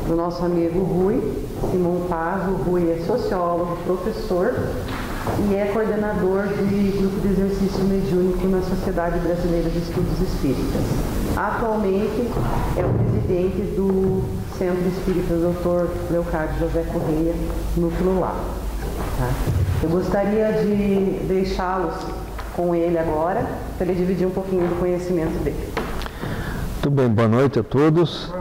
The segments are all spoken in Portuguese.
do nosso amigo Rui Simão Paz. O Rui é sociólogo, professor e é coordenador de grupo de exercício mediúnico na Sociedade Brasileira de Estudos Espíritas. Atualmente é o presidente do Centro Espírita Dr. Leocádio José Correia, Núcleo Lar. Tá? Eu gostaria de deixá-los com ele agora, para ele dividir um pouquinho do conhecimento dele. Muito bem, boa noite a todos.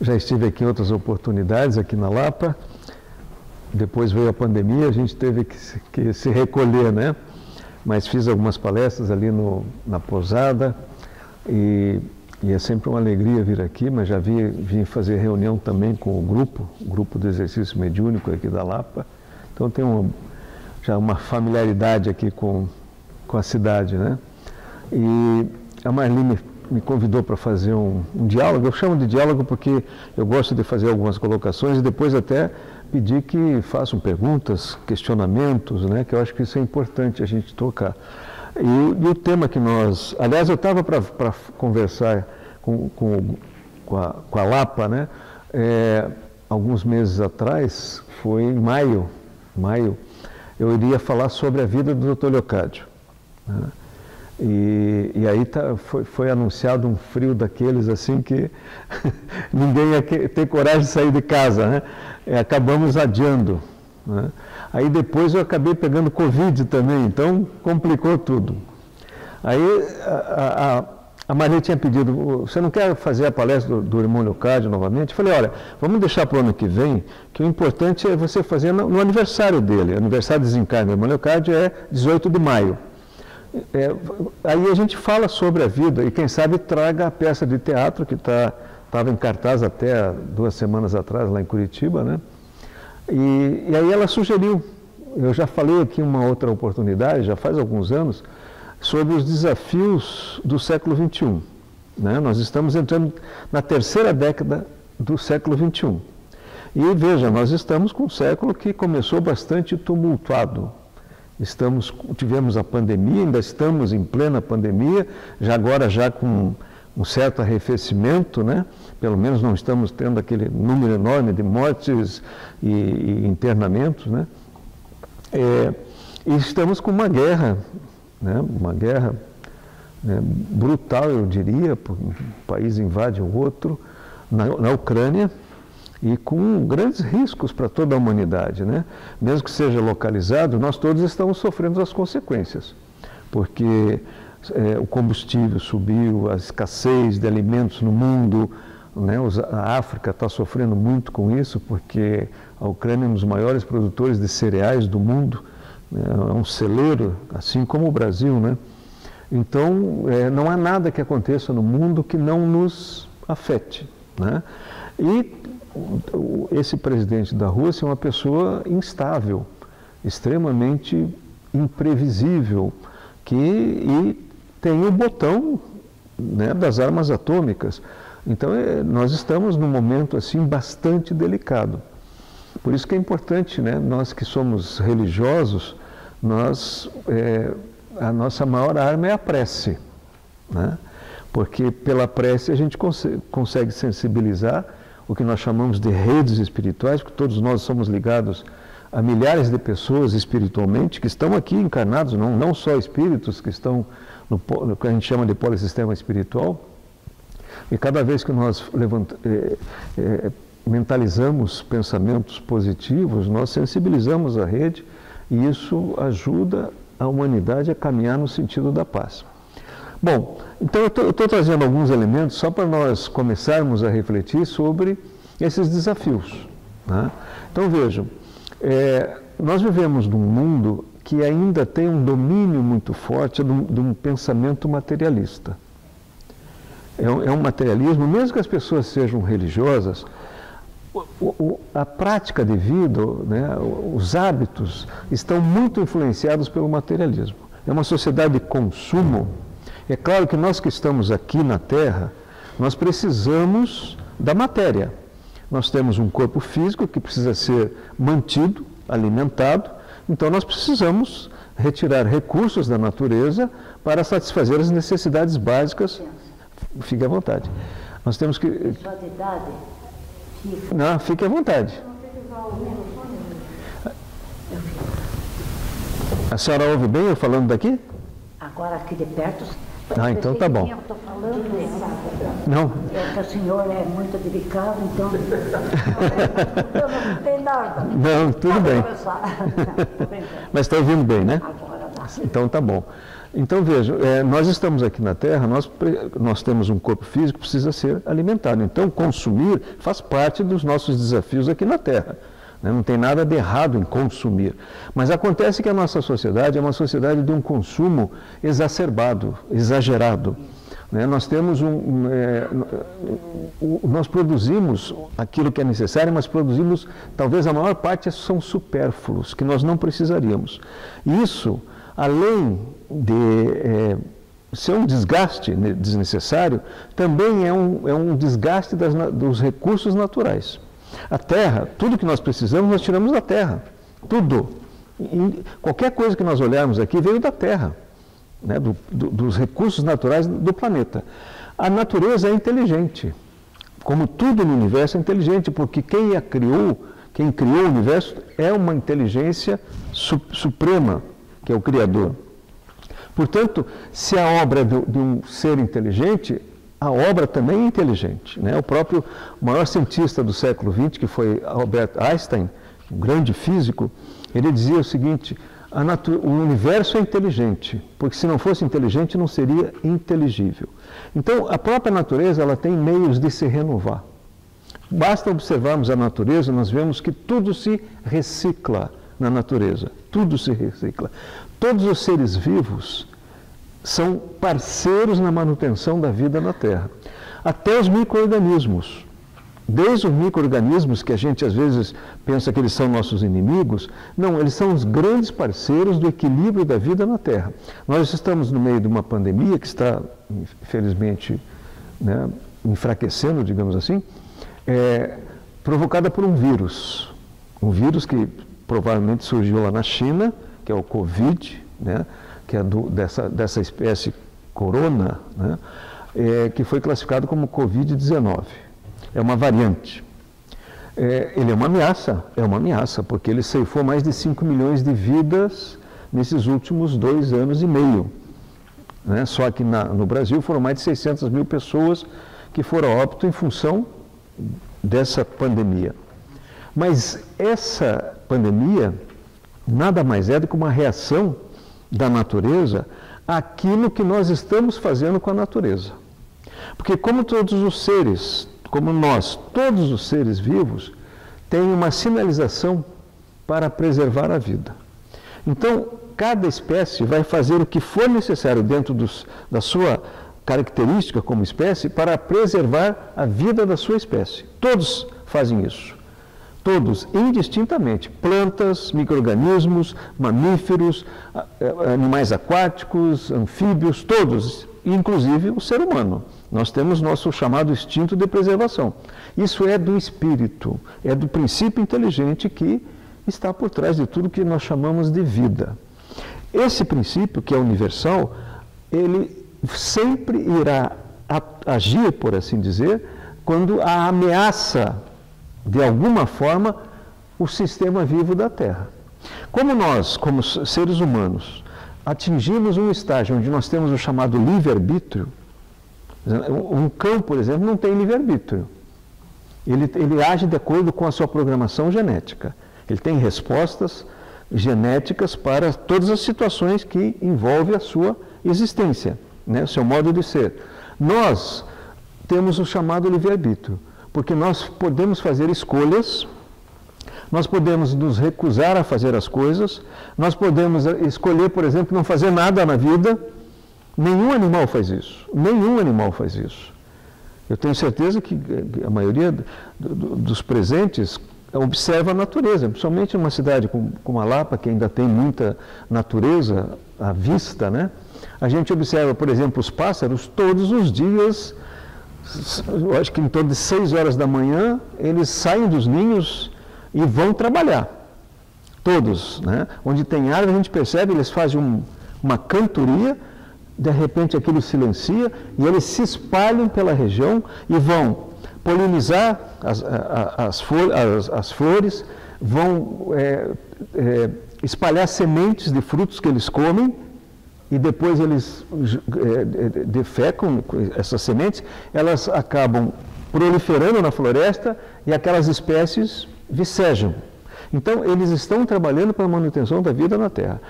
Já estive aqui em outras oportunidades, aqui na Lapa. Depois veio a pandemia, a gente teve que se recolher, né? Mas fiz algumas palestras ali na pousada e é sempre uma alegria vir aqui, mas já vim fazer reunião também com o grupo do exercício mediúnico aqui da Lapa. Então tenho já uma familiaridade aqui com a cidade, né? E a Marli me convidou para fazer um diálogo. Eu chamo de diálogo porque eu gosto de fazer algumas colocações e depois até pedir que façam perguntas, questionamentos, né? Que eu acho que isso é importante a gente tocar. E o tema que nós... Aliás, eu estava para conversar com a Lapa, né? Alguns meses atrás, foi em maio, eu iria falar sobre a vida do Dr. Leocádio, né? E aí foi anunciado um frio daqueles assim que ninguém ia ter coragem de sair de casa, né? Acabamos adiando, né? Aí depois eu acabei pegando Covid também, então complicou tudo. Aí a Maria tinha pedido, você não quer fazer a palestra do irmão Leocádio novamente? Eu falei, olha, vamos deixar para o ano que vem, que o importante é você fazer no aniversário dele. O aniversário de desencarne do irmão Leocádio é 18 de maio. Aí a gente fala sobre a vida e quem sabe traga a peça de teatro que estava em cartaz até 2 semanas atrás lá em Curitiba, né? E aí ela sugeriu, eu já falei aqui uma outra oportunidade, já faz alguns anos, sobre os desafios do século XXI, né? Nós estamos entrando na 3ª década do século XXI. E veja, nós estamos com um século que começou bastante tumultuado. Tivemos a pandemia, ainda estamos em plena pandemia, agora com um certo arrefecimento, né? Pelo menos não estamos tendo aquele número enorme de mortes e internamentos, né? E estamos com uma guerra, né? Uma guerra, né, brutal, eu diria, um país invade o outro, na Ucrânia, e com grandes riscos para toda a humanidade, né? Mesmo que seja localizado, nós todos estamos sofrendo as consequências, porque o combustível subiu, a escassez de alimentos no mundo, né? A África está sofrendo muito com isso, porque a Ucrânia é um dos maiores produtores de cereais do mundo, né? É um celeiro, assim como o Brasil, né? Então, não há nada que aconteça no mundo que não nos afete, né? E esse presidente da Rússia é uma pessoa instável, extremamente imprevisível, e tem o botão, né, das armas atômicas. Então nós estamos num momento assim bastante delicado. Por isso que é importante, né, nós que somos religiosos, a nossa maior arma é a prece, né? Porque pela prece a gente consegue sensibilizar o que nós chamamos de redes espirituais, porque todos nós somos ligados a milhares de pessoas espiritualmente, que estão aqui encarnados, não só espíritos que estão no que a gente chama de polissistema espiritual. E cada vez que nós mentalizamos pensamentos positivos, nós sensibilizamos a rede e isso ajuda a humanidade a caminhar no sentido da paz. Bom, então eu estou trazendo alguns elementos só para nós começarmos a refletir sobre esses desafios, né? Então vejam, nós vivemos num mundo que ainda tem um domínio muito forte de um pensamento materialista. É um materialismo, mesmo que as pessoas sejam religiosas, a prática de vida, né, os hábitos estão muito influenciados pelo materialismo. É uma sociedade de consumo. É claro que nós que estamos aqui na Terra, nós precisamos da matéria. Nós temos um corpo físico que precisa ser mantido, alimentado, então nós precisamos retirar recursos da natureza para satisfazer as necessidades básicas. Fique à vontade. Nós temos que... Pessoa de idade, fica. Não, fique à vontade. A senhora ouve bem eu falando daqui? Agora aqui de perto. Ah, então tá bom. Eu estou falando, Não. é que o senhor é muito delicado, então eu não tenho nada. Não, tudo bem. Mas está ouvindo bem, né? Agora dá. Então tá bom. Então veja, nós estamos aqui na Terra, nós temos um corpo físico que precisa ser alimentado. Então consumir faz parte dos nossos desafios aqui na Terra. Não tem nada de errado em consumir. Mas acontece que a nossa sociedade é uma sociedade de um consumo exacerbado, exagerado. Nós temos nós produzimos aquilo que é necessário, mas produzimos, talvez a maior parte são supérfluos, que nós não precisaríamos. E isso, além de ser um desgaste desnecessário, também é um desgaste dos recursos naturais. A terra, tudo que nós precisamos, nós tiramos da terra. Tudo. Qualquer coisa que nós olharmos aqui veio da terra, né? Dos recursos naturais do planeta. A natureza é inteligente. Como tudo no universo é inteligente, porque quem criou o universo é uma inteligência suprema, que é o Criador. Portanto, se a obra é de um ser inteligente, a obra também é inteligente. Né? O próprio maior cientista do século XX, que foi Albert Einstein, um grande físico, ele dizia o seguinte: o universo é inteligente, porque se não fosse inteligente não seria inteligível. Então, a própria natureza ela tem meios de se renovar. Basta observarmos a natureza, nós vemos que tudo se recicla na natureza, tudo se recicla. Todos os seres vivos são parceiros na manutenção da vida na Terra. Até os micro-organismos. Desde os micro-organismos, que a gente às vezes pensa que eles são nossos inimigos, não, eles são os grandes parceiros do equilíbrio da vida na Terra. Nós estamos no meio de uma pandemia que está, infelizmente, né, enfraquecendo, digamos assim, provocada por um vírus que provavelmente surgiu lá na China, que é o Covid, né, que é dessa espécie corona, né, que foi classificado como Covid-19. É uma variante. Ele é uma ameaça, porque ele ceifou mais de 5 milhões de vidas nesses últimos 2 anos e meio. Né? Só que no Brasil foram mais de 600 mil pessoas que foram a óbito em função dessa pandemia. Mas essa pandemia nada mais é do que uma reação da natureza àquilo que nós estamos fazendo com a natureza. Porque como todos os seres vivos, têm uma sinalização para preservar a vida. Então, cada espécie vai fazer o que for necessário dentro da sua característica como espécie para preservar a vida da sua espécie. Todos fazem isso. Todos, indistintamente, plantas, micro-organismos, mamíferos, animais aquáticos, anfíbios, todos, inclusive o ser humano. Nós temos nosso chamado instinto de preservação. Isso é do espírito, é do princípio inteligente que está por trás de tudo que nós chamamos de vida. Esse princípio, que é universal, ele sempre irá agir, por assim dizer, quando a ameaça de alguma forma, o sistema vivo da Terra. Como nós, como seres humanos, atingimos um estágio onde nós temos o chamado livre-arbítrio, um cão, por exemplo, não tem livre-arbítrio. Ele age de acordo com a sua programação genética. Ele tem respostas genéticas para todas as situações que envolvem a sua existência, né, o seu modo de ser. Nós temos o chamado livre-arbítrio, porque nós podemos fazer escolhas, nós podemos nos recusar a fazer as coisas, nós podemos escolher, por exemplo, não fazer nada na vida. Nenhum animal faz isso. Nenhum animal faz isso. Eu tenho certeza que a maioria dos presentes observa a natureza, principalmente numa cidade como a Lapa, que ainda tem muita natureza à vista, né? A gente observa, por exemplo, os pássaros todos os dias. Eu acho que em torno de 6 horas da manhã, eles saem dos ninhos e vão trabalhar. Todos, né? Onde tem árvore, a gente percebe, eles fazem uma cantoria, de repente aquilo silencia e eles se espalham pela região e vão polinizar as flores, vão espalhar sementes de frutos que eles comem e depois eles defecam essas sementes, elas acabam proliferando na floresta e aquelas espécies vicejam. Então, eles estão trabalhando para a manutenção da vida na Terra.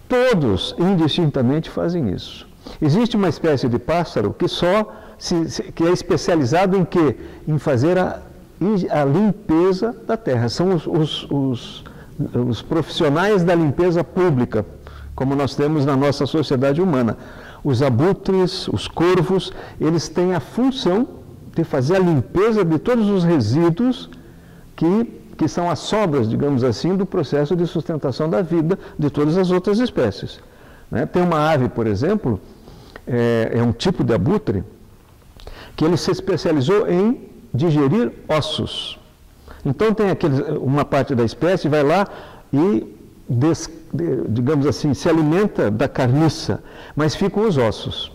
Todos, indistintamente, fazem isso. Existe uma espécie de pássaro que que é especializado em quê? Em fazer a limpeza da Terra. São os profissionais da limpeza pública, como nós temos na nossa sociedade humana. Os abutres, os corvos, eles têm a função de fazer a limpeza de todos os resíduos que são as sobras, digamos assim, do processo de sustentação da vida de todas as outras espécies. Né? Tem uma ave, por exemplo, é um tipo de abutre, que ele se especializou em digerir ossos. Então tem uma parte da espécie vai lá e, digamos assim, se alimenta da carniça, mas ficam os ossos.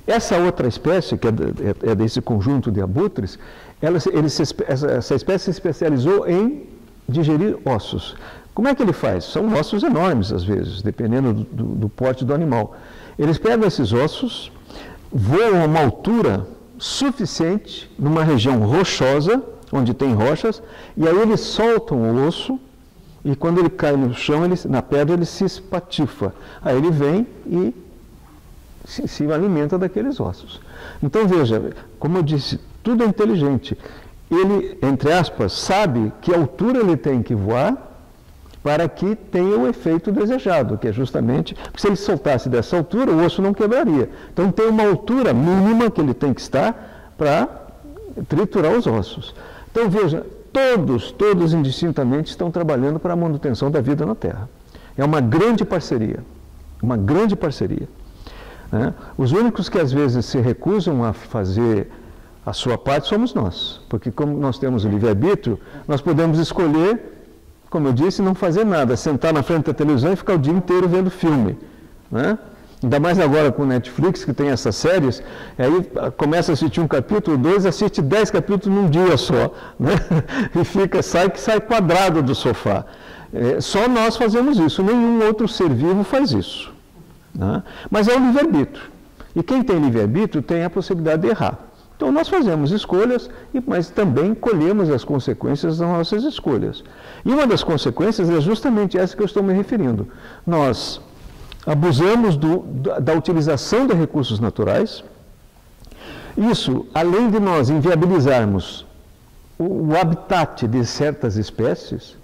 Essa outra espécie, que é desse conjunto de abutres, essa espécie se especializou em digerir ossos. Como é que ele faz? São ossos enormes, às vezes, dependendo do porte do animal. Eles pegam esses ossos, voam a uma altura suficiente, numa região rochosa, onde tem rochas, e aí eles soltam o osso, e quando ele cai no chão, na pedra, ele se espatifa. Aí ele vem e se alimenta daqueles ossos. Então, veja, como eu disse, tudo é inteligente. Ele, entre aspas, sabe que altura ele tem que voar para que tenha o efeito desejado, que é justamente, porque se ele soltasse dessa altura, o osso não quebraria. Então, tem uma altura mínima que ele tem que estar para triturar os ossos. Então, veja, todos indistintamente estão trabalhando para a manutenção da vida na Terra. É uma grande parceria, uma grande parceria. Né? Os únicos que às vezes se recusam a fazer a sua parte somos nós, porque como nós temos o livre-arbítrio, nós podemos escolher, como eu disse, não fazer nada, sentar na frente da televisão e ficar o dia inteiro vendo filme. Né? Ainda mais agora com o Netflix, que tem essas séries, aí começa a assistir um capítulo, 2, assiste 10 capítulos num dia só, né? E sai quadrado do sofá. Só nós fazemos isso, nenhum outro ser vivo faz isso. Né? Mas é o livre-arbítrio. E quem tem livre-arbítrio tem a possibilidade de errar. Então nós fazemos escolhas, mas também colhemos as consequências das nossas escolhas. E uma das consequências é justamente essa que eu estou me referindo. Nós abusamos da utilização de recursos naturais. Isso, além de nós inviabilizarmos o habitat de certas espécies,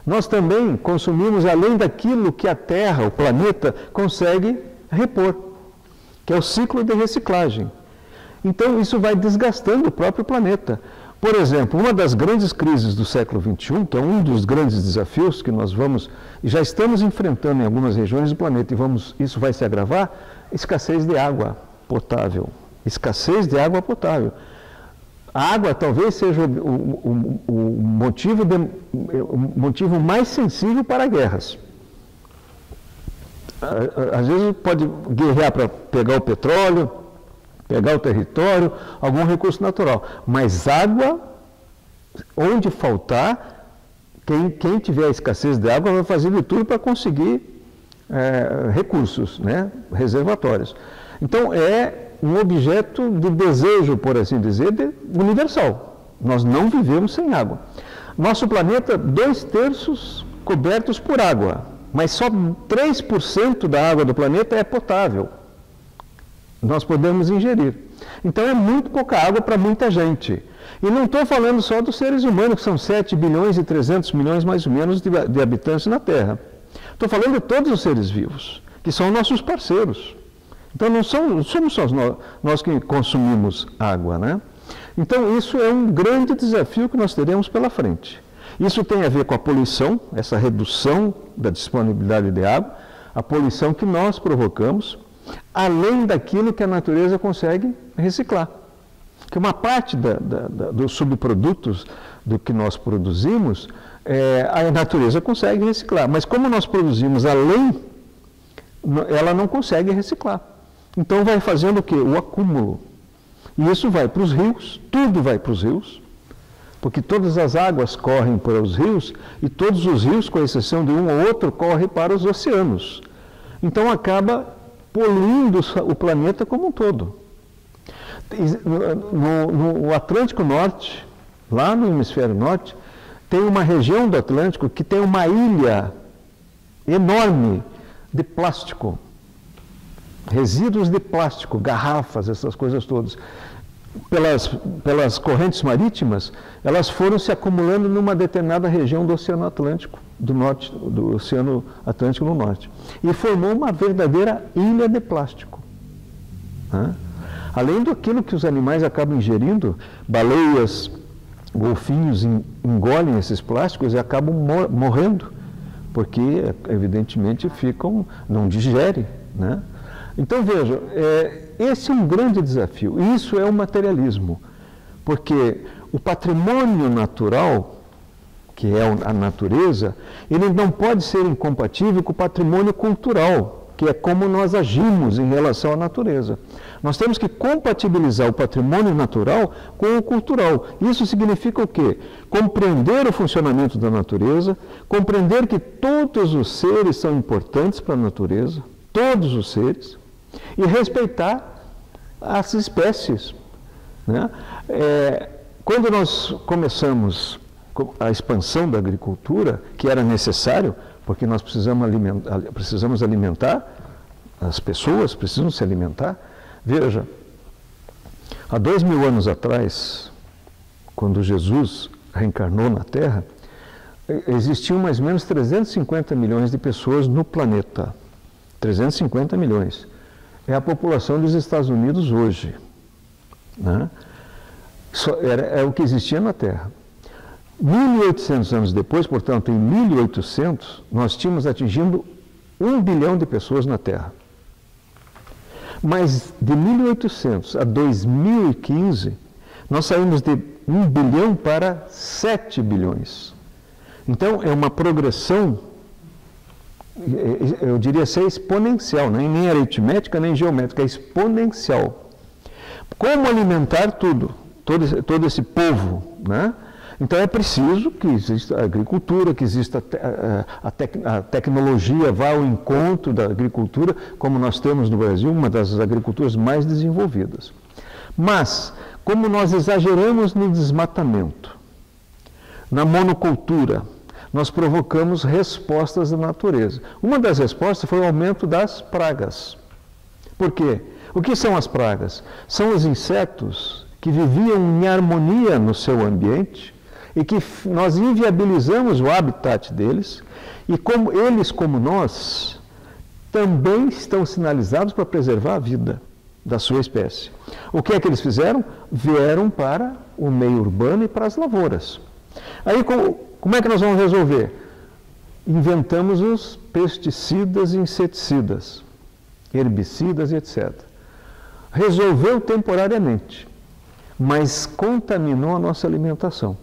nós também consumimos além daquilo que a Terra, o planeta, consegue repor, que é o ciclo de reciclagem. Então, isso vai desgastando o próprio planeta. Por exemplo, uma das grandes crises do século XXI, que é um dos grandes desafios que nós já estamos enfrentando em algumas regiões do planeta, e isso vai se agravar, escassez de água potável. Escassez de água potável. A água talvez seja o motivo mais sensível para guerras. Às vezes pode guerrear para pegar o petróleo, pegar o território, algum recurso natural. Mas água, onde faltar, quem tiver escassez de água vai fazer de tudo para conseguir recursos, né, reservatórios. Então, é um objeto de desejo, por assim dizer, universal. Nós não vivemos sem água. Nosso planeta, 2/3 cobertos por água, mas só 3% da água do planeta é potável. Nós podemos ingerir. Então é muito pouca água para muita gente. E não estou falando só dos seres humanos, que são 7 bilhões e 300 milhões mais ou menos de habitantes na Terra. Estou falando de todos os seres vivos, que são nossos parceiros. Então não somos só nós que consumimos água, né? Então isso é um grande desafio que nós teremos pela frente. Isso tem a ver com a poluição, essa redução da disponibilidade de água, a poluição que nós provocamos, além daquilo que a natureza consegue reciclar. Que uma parte dos subprodutos do que nós produzimos, a natureza consegue reciclar. Mas como nós produzimos além, ela não consegue reciclar. Então vai fazendo o quê? O acúmulo. E isso vai para os rios, tudo vai para os rios, porque todas as águas correm para os rios e todos os rios, com exceção de um ou outro, correm para os oceanos. Então acaba poluindo o planeta como um todo. No Atlântico Norte, lá no hemisfério norte, tem uma região do Atlântico que tem uma ilha enorme de plástico. Resíduos de plástico, garrafas, essas coisas todas. Pelas correntes marítimas, elas foram se acumulando numa determinada região do Oceano Atlântico, do Oceano Atlântico no norte. E formou uma verdadeira ilha de plástico. Além daquilo que os animais acabam ingerindo, baleias, golfinhos engolem esses plásticos e acabam morrendo, porque, evidentemente, não digerem, né? Então, vejam, esse é um grande desafio. Isso é o materialismo, porque o patrimônio natural, que é a natureza, ele não pode ser incompatível com o patrimônio cultural, que é como nós agimos em relação à natureza. Nós temos que compatibilizar o patrimônio natural com o cultural. Isso significa o quê? Compreender o funcionamento da natureza, compreender que todos os seres são importantes para a natureza, todos os seres, e respeitar as espécies, né? Quando nós começamos a expansão da agricultura, que era necessário, porque nós precisamos alimentar, as pessoas precisam se alimentar. Veja, há 2000 anos atrás, quando Jesus reencarnou na Terra, existiam mais ou menos 350 milhões de pessoas no planeta. 350 milhões. É a população dos Estados Unidos hoje, né? É o que existia na Terra. 1.800 anos depois, portanto, em 1800, nós tínhamos atingindo 1 bilhão de pessoas na Terra. Mas de 1800 a 2015, nós saímos de 1 bilhão para 7 bilhões. Então, é uma progressão, eu diria ser exponencial, né? Nem aritmética, nem geométrica, é exponencial. Como alimentar todo esse povo, né? Então é preciso que exista a agricultura, que exista a tecnologia, vá ao encontro da agricultura, como nós temos no Brasil, uma das agriculturas mais desenvolvidas. Mas, como nós exageramos no desmatamento, na monocultura, nós provocamos respostas da natureza. Uma das respostas foi o aumento das pragas. Por quê? O que são as pragas? São os insetos que viviam em harmonia no seu ambiente e que nós inviabilizamos o habitat deles, e como eles, como nós, também estão sinalizados para preservar a vida da sua espécie. O que é que eles fizeram? Vieram para o meio urbano e para as lavouras. Aí, como é que nós vamos resolver? Inventamos os pesticidas e inseticidas, herbicidas e etc. Resolveu temporariamente, mas contaminou a nossa alimentação.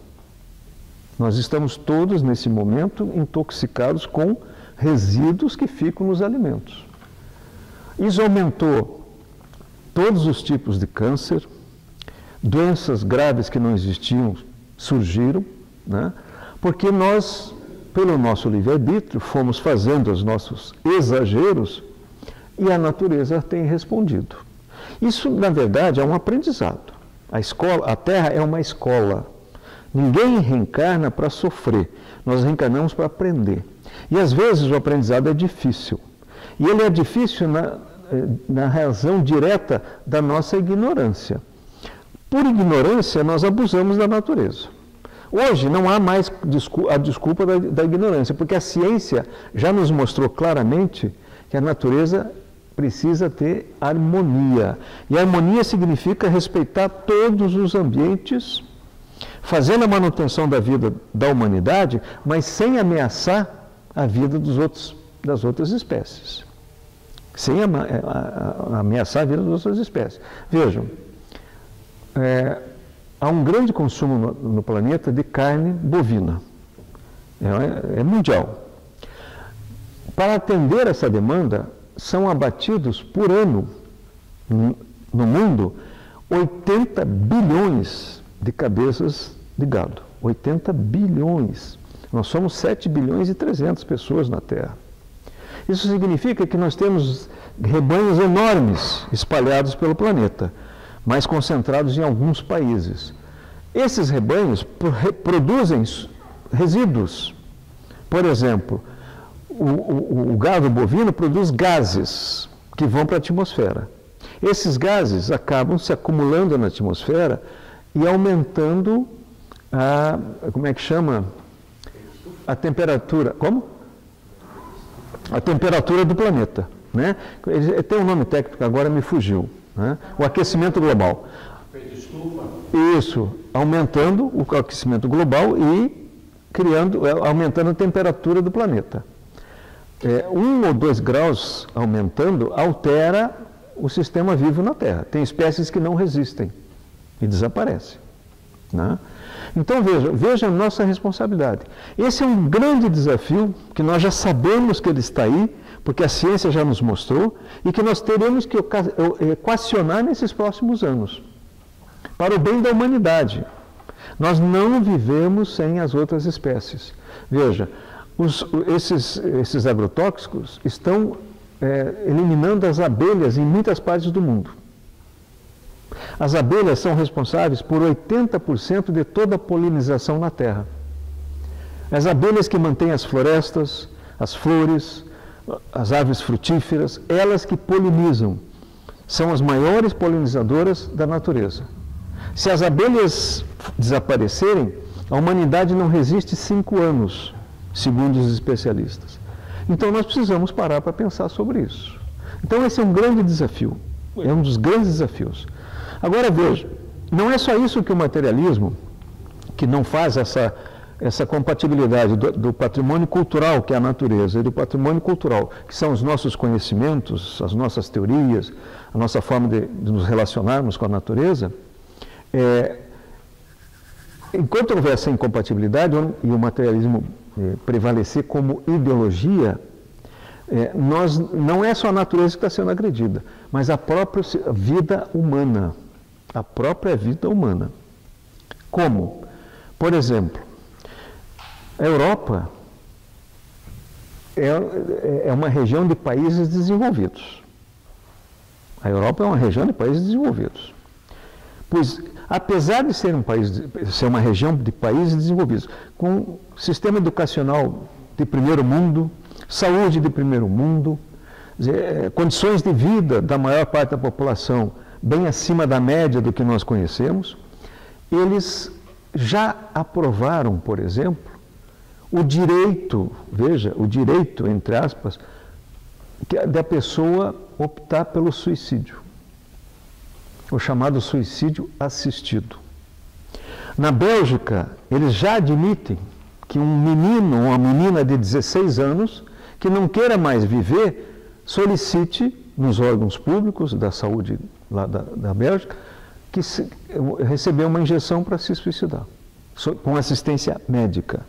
Nós estamos todos, nesse momento, intoxicados com resíduos que ficam nos alimentos. Isso aumentou todos os tipos de câncer, doenças graves que não existiam surgiram, né? Porque nós, pelo nosso livre-arbítrio, fomos fazendo os nossos exageros e a natureza tem respondido. Isso, na verdade, é um aprendizado. A Terra é uma escola. Ninguém reencarna para sofrer, nós reencarnamos para aprender. E às vezes o aprendizado é difícil. E ele é difícil na razão direta da nossa ignorância. Por ignorância, nós abusamos da natureza. Hoje não há mais a desculpa da ignorância, porque a ciência já nos mostrou claramente que a natureza precisa ter harmonia. E harmonia significa respeitar todos os ambientes, fazendo a manutenção da vida da humanidade, mas sem ameaçar a vida das outras espécies. Sem ameaçar a vida das outras espécies. Vejam, há um grande consumo no planeta de carne bovina. É mundial. Para atender essa demanda, são abatidos por ano no mundo 80 bilhões de cabeças de gado. 80 bilhões. Nós somos 7 bilhões e 300 pessoas na Terra. Isso significa que nós temos rebanhos enormes espalhados pelo planeta, mas concentrados em alguns países. Esses rebanhos produzem resíduos. Por exemplo, o gado bovino produz gases que vão para a atmosfera. Esses gases acabam se acumulando na atmosfera e aumentando como é que chama? A temperatura. Como? A temperatura do planeta. Né? Tem um nome técnico, agora me fugiu. Né? O aquecimento global. Isso, aumentando o aquecimento global e aumentando a temperatura do planeta. 1 ou 2 graus aumentando altera o sistema vivo na Terra. Tem espécies que não resistem e desaparecem. Né? Então veja a nossa responsabilidade. Esse é um grande desafio que nós já sabemos que ele está aí, porque a ciência já nos mostrou, e que nós teremos que equacionar nesses próximos anos, para o bem da humanidade. Nós não vivemos sem as outras espécies. Veja, esses agrotóxicos estão eliminando as abelhas em muitas partes do mundo. As abelhas são responsáveis por 80% de toda a polinização na Terra. As abelhas que mantêm as florestas, as flores, as árvores frutíferas, elas que polinizam, são as maiores polinizadoras da natureza. Se as abelhas desaparecerem, a humanidade não resiste 5 anos, segundo os especialistas. Então nós precisamos parar para pensar sobre isso. Então esse é um grande desafio, é um dos grandes desafios. Agora veja, não é só isso que o materialismo, que não faz essa compatibilidade do patrimônio cultural, que é a natureza, e do patrimônio cultural, que são os nossos conhecimentos, as nossas teorias, a nossa forma de nos relacionarmos com a natureza. Enquanto houver essa incompatibilidade e o materialismo prevalecer como ideologia, não é só a natureza que está sendo agredida, mas a própria vida humana. A própria vida humana. Como? Por exemplo, a Europa é uma região de países desenvolvidos. A Europa é uma região de países desenvolvidos. Pois, apesar de ser uma região de países desenvolvidos, com sistema educacional de primeiro mundo, saúde de primeiro mundo, condições de vida da maior parte da população bem acima da média do que nós conhecemos, eles já aprovaram, por exemplo, o direito, veja, o direito, entre aspas, da pessoa optar pelo suicídio, o chamado suicídio assistido. Na Bélgica, eles já admitem que um menino ou uma menina de 16 anos que não queira mais viver, solicite nos órgãos públicos da saúde lá da Bélgica, que receber uma injeção para se suicidar, com assistência médica.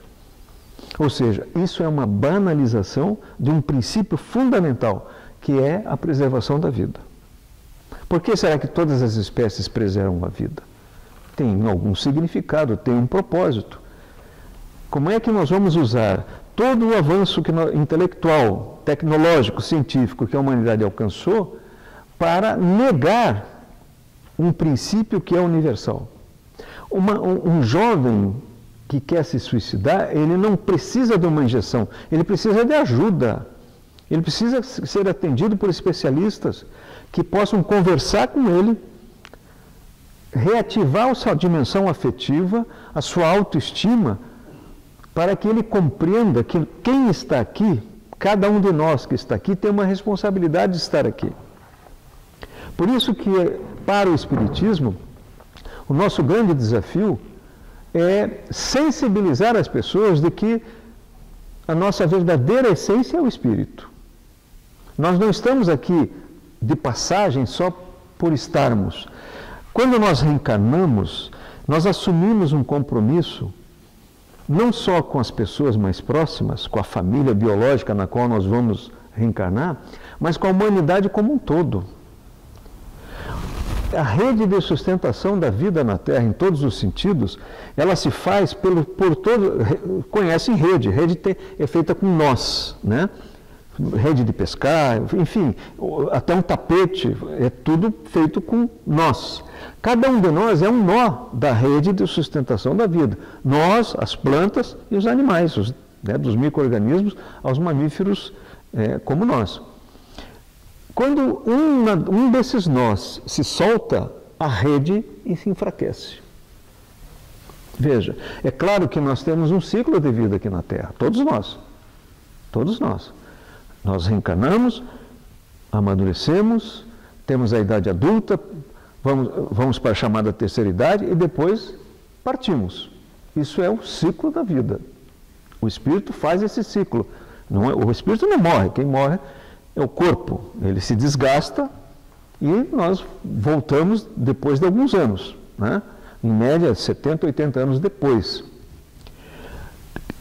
Ou seja, isso é uma banalização de um princípio fundamental, que é a preservação da vida. Por que será que todas as espécies preservam a vida? Tem algum significado, tem um propósito. Como é que nós vamos usar todo o avanço intelectual, tecnológico, científico que a humanidade alcançou para negar um princípio que é universal? Um jovem que quer se suicidar, ele não precisa de uma injeção, ele precisa de ajuda. Ele precisa ser atendido por especialistas que possam conversar com ele, reativar a sua dimensão afetiva, a sua autoestima, para que ele compreenda que quem está aqui, cada um de nós que está aqui, tem uma responsabilidade de estar aqui. Por isso que, para o Espiritismo, o nosso grande desafio é sensibilizar as pessoas de que a nossa verdadeira essência é o Espírito. Nós não estamos aqui de passagem só por estarmos. Quando nós reencarnamos, nós assumimos um compromisso não só com as pessoas mais próximas, com a família biológica na qual nós vamos reencarnar, mas com a humanidade como um todo. A rede de sustentação da vida na Terra, em todos os sentidos, ela se faz por todo... Conhecem rede. Rede é feita com nós, né? Rede de pescar, enfim, até um tapete, é tudo feito com nós. Cada um de nós é um nó da rede de sustentação da vida. Nós, as plantas e os animais, dos micro-organismos aos mamíferos como nós. Quando um desses nós se solta, a rede se enfraquece. Veja, é claro que nós temos um ciclo de vida aqui na Terra, todos nós. Todos nós. Nós reencarnamos, amadurecemos, temos a idade adulta, vamos para a chamada terceira idade e depois partimos. Isso é o ciclo da vida. O espírito faz esse ciclo. O espírito não morre, quem morre é o corpo. Ele se desgasta e nós voltamos depois de alguns anos, né? Em média 70, 80 anos depois.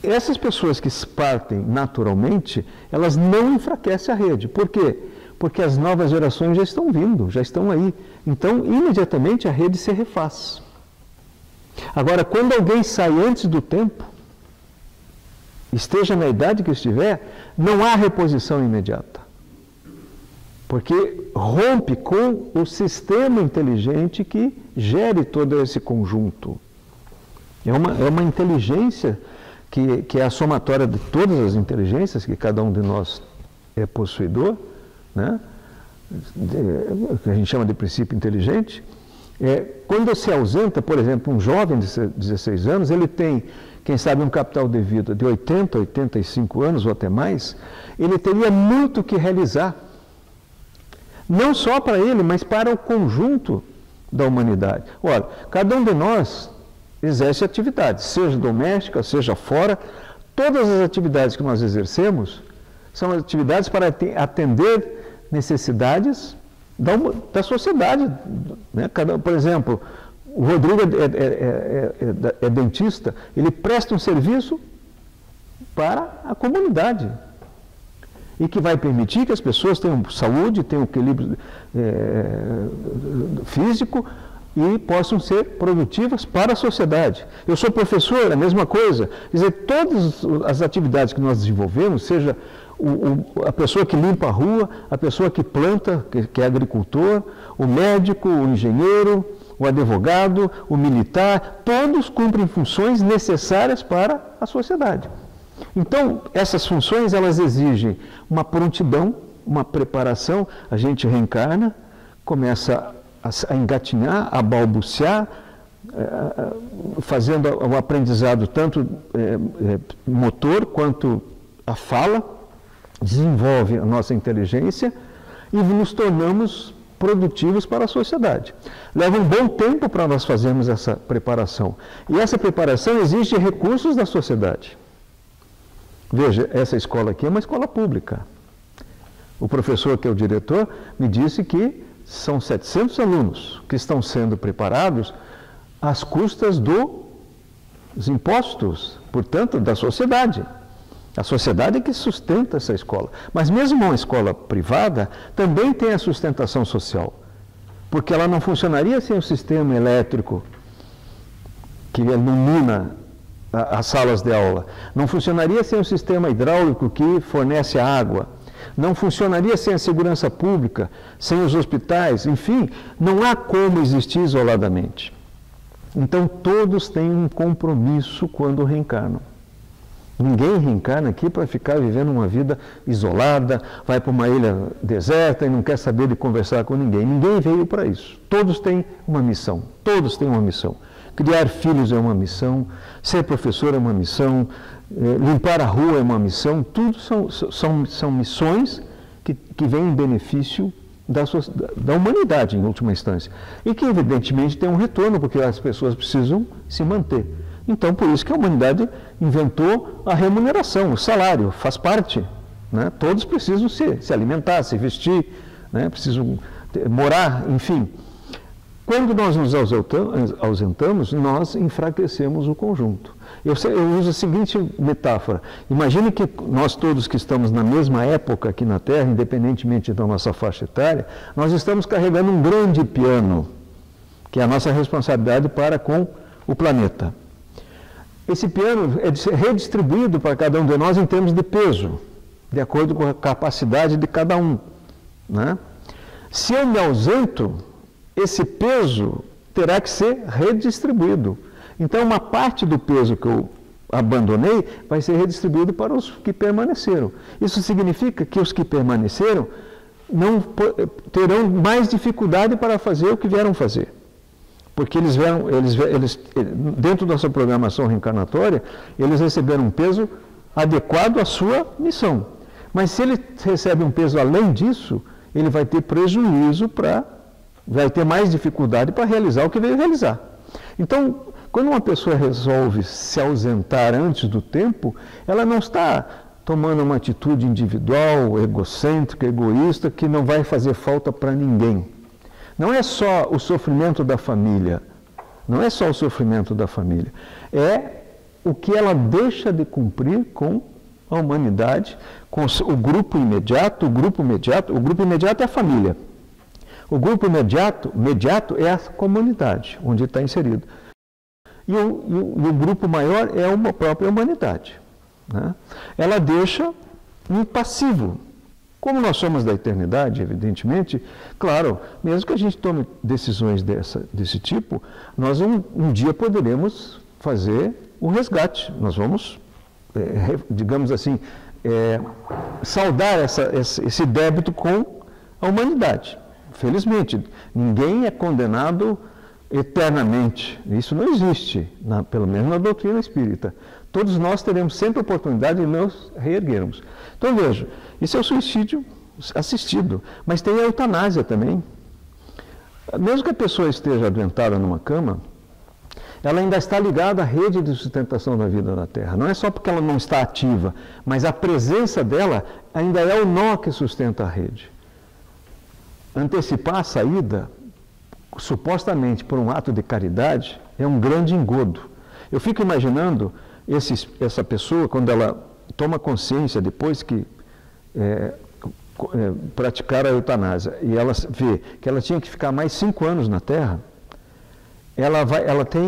Essas pessoas que partem naturalmente, elas não enfraquecem a rede. Por quê? Porque as novas gerações já estão vindo, já estão aí. Então, imediatamente a rede se refaz. Agora, quando alguém sai antes do tempo, esteja na idade que estiver, não há reposição imediata. Porque rompe com o sistema inteligente que gere todo esse conjunto. É uma inteligência que é a somatória de todas as inteligências, que cada um de nós é possuidor, né? Que a gente chama de princípio inteligente. Quando se ausenta, por exemplo, um jovem de 16 anos, ele tem, quem sabe, um capital de vida de 80, 85 anos ou até mais, ele teria muito que realizar. Não só para ele, mas para o conjunto da humanidade. Olha, cada um de nós exerce atividades, seja doméstica, seja fora. Todas as atividades que nós exercemos são atividades para atender necessidades da sociedade, né? Por exemplo, o Rodrigo é dentista, ele presta um serviço para a comunidade e que vai permitir que as pessoas tenham saúde, tenham equilíbrio físico e possam ser produtivas para a sociedade. Eu sou professor, é a mesma coisa. Quer dizer, todas as atividades que nós desenvolvemos, seja a pessoa que limpa a rua, a pessoa que planta, que é agricultor, o médico, o engenheiro, o advogado, o militar, todos cumprem funções necessárias para a sociedade. Então, essas funções, elas exigem uma prontidão, uma preparação. A gente reencarna, começa a engatinhar, a balbuciar, fazendo o aprendizado tanto motor quanto a fala, desenvolve a nossa inteligência e nos tornamos produtivos para a sociedade. Leva um bom tempo para nós fazermos essa preparação. E essa preparação exige recursos da sociedade. Veja, essa escola aqui é uma escola pública. O professor, que é o diretor, me disse que são 700 alunos que estão sendo preparados às custas dos impostos, portanto, da sociedade. A sociedade é que sustenta essa escola. Mas mesmo uma escola privada também tem a sustentação social, porque ela não funcionaria sem o sistema elétrico que ilumina as salas de aula, não funcionaria sem o sistema hidráulico que fornece a água, não funcionaria sem a segurança pública, sem os hospitais, enfim, não há como existir isoladamente. Então todos têm um compromisso quando reencarnam. Ninguém reencarna aqui para ficar vivendo uma vida isolada, vai para uma ilha deserta e não quer saber de conversar com ninguém. Ninguém veio para isso. Todos têm uma missão. Todos têm uma missão. Criar filhos é uma missão, ser professor é uma missão, limpar a rua é uma missão. Tudo são missões que vêm em benefício da humanidade, em última instância. E que, evidentemente, tem um retorno, porque as pessoas precisam se manter. Então, por isso que a humanidade inventou a remuneração, o salário, faz parte, né? Todos precisam se alimentar, se vestir, né? Precisam morar, enfim. Quando nós nos ausentamos, nós enfraquecemos o conjunto. Eu uso a seguinte metáfora. Imagine que nós todos que estamos na mesma época aqui na Terra, independentemente da nossa faixa etária, nós estamos carregando um grande piano. que é a nossa responsabilidade para com o planeta. Esse piano é redistribuído para cada um de nós em termos de peso, de acordo com a capacidade de cada um, né? Se eu me ausento, esse peso terá que ser redistribuído. Então, uma parte do peso que eu abandonei vai ser redistribuído para os que permaneceram. Isso significa que os que permaneceram não terão mais dificuldade para fazer o que vieram fazer. Porque eles dentro da sua programação reencarnatória, eles receberam um peso adequado à sua missão. Mas se ele recebe um peso além disso, ele vai ter prejuízo vai ter mais dificuldade para realizar o que veio realizar. Então, quando uma pessoa resolve se ausentar antes do tempo, ela não está tomando uma atitude individual, egocêntrica, egoísta, que não vai fazer falta para ninguém. Não é só o sofrimento da família, não é só o sofrimento da família, é o que ela deixa de cumprir com a humanidade, com o grupo imediato. O grupo imediato é a família. O grupo imediato é a comunidade, onde está inserido. E o grupo maior é a própria humanidade, né? Ela deixa um passivo. Como nós somos da eternidade, evidentemente, claro, mesmo que a gente tome decisões desse tipo, nós um dia poderemos fazer o resgate. Nós vamos, digamos assim, saldar esse débito com a humanidade. Felizmente, ninguém é condenado eternamente. Isso não existe, pelo menos na doutrina espírita. Todos nós teremos sempre a oportunidade de nos reerguermos. Então veja, isso é o suicídio assistido, mas tem a eutanásia também. Mesmo que a pessoa esteja adoentada numa cama, ela ainda está ligada à rede de sustentação da vida na Terra. Não é só porque ela não está ativa, mas a presença dela ainda é o nó que sustenta a rede. Antecipar a saída, supostamente por um ato de caridade, é um grande engodo. Eu fico imaginando essa pessoa, quando ela toma consciência, depois que praticar a eutanásia, e ela vê que ela tinha que ficar mais 5 anos na Terra, ela tem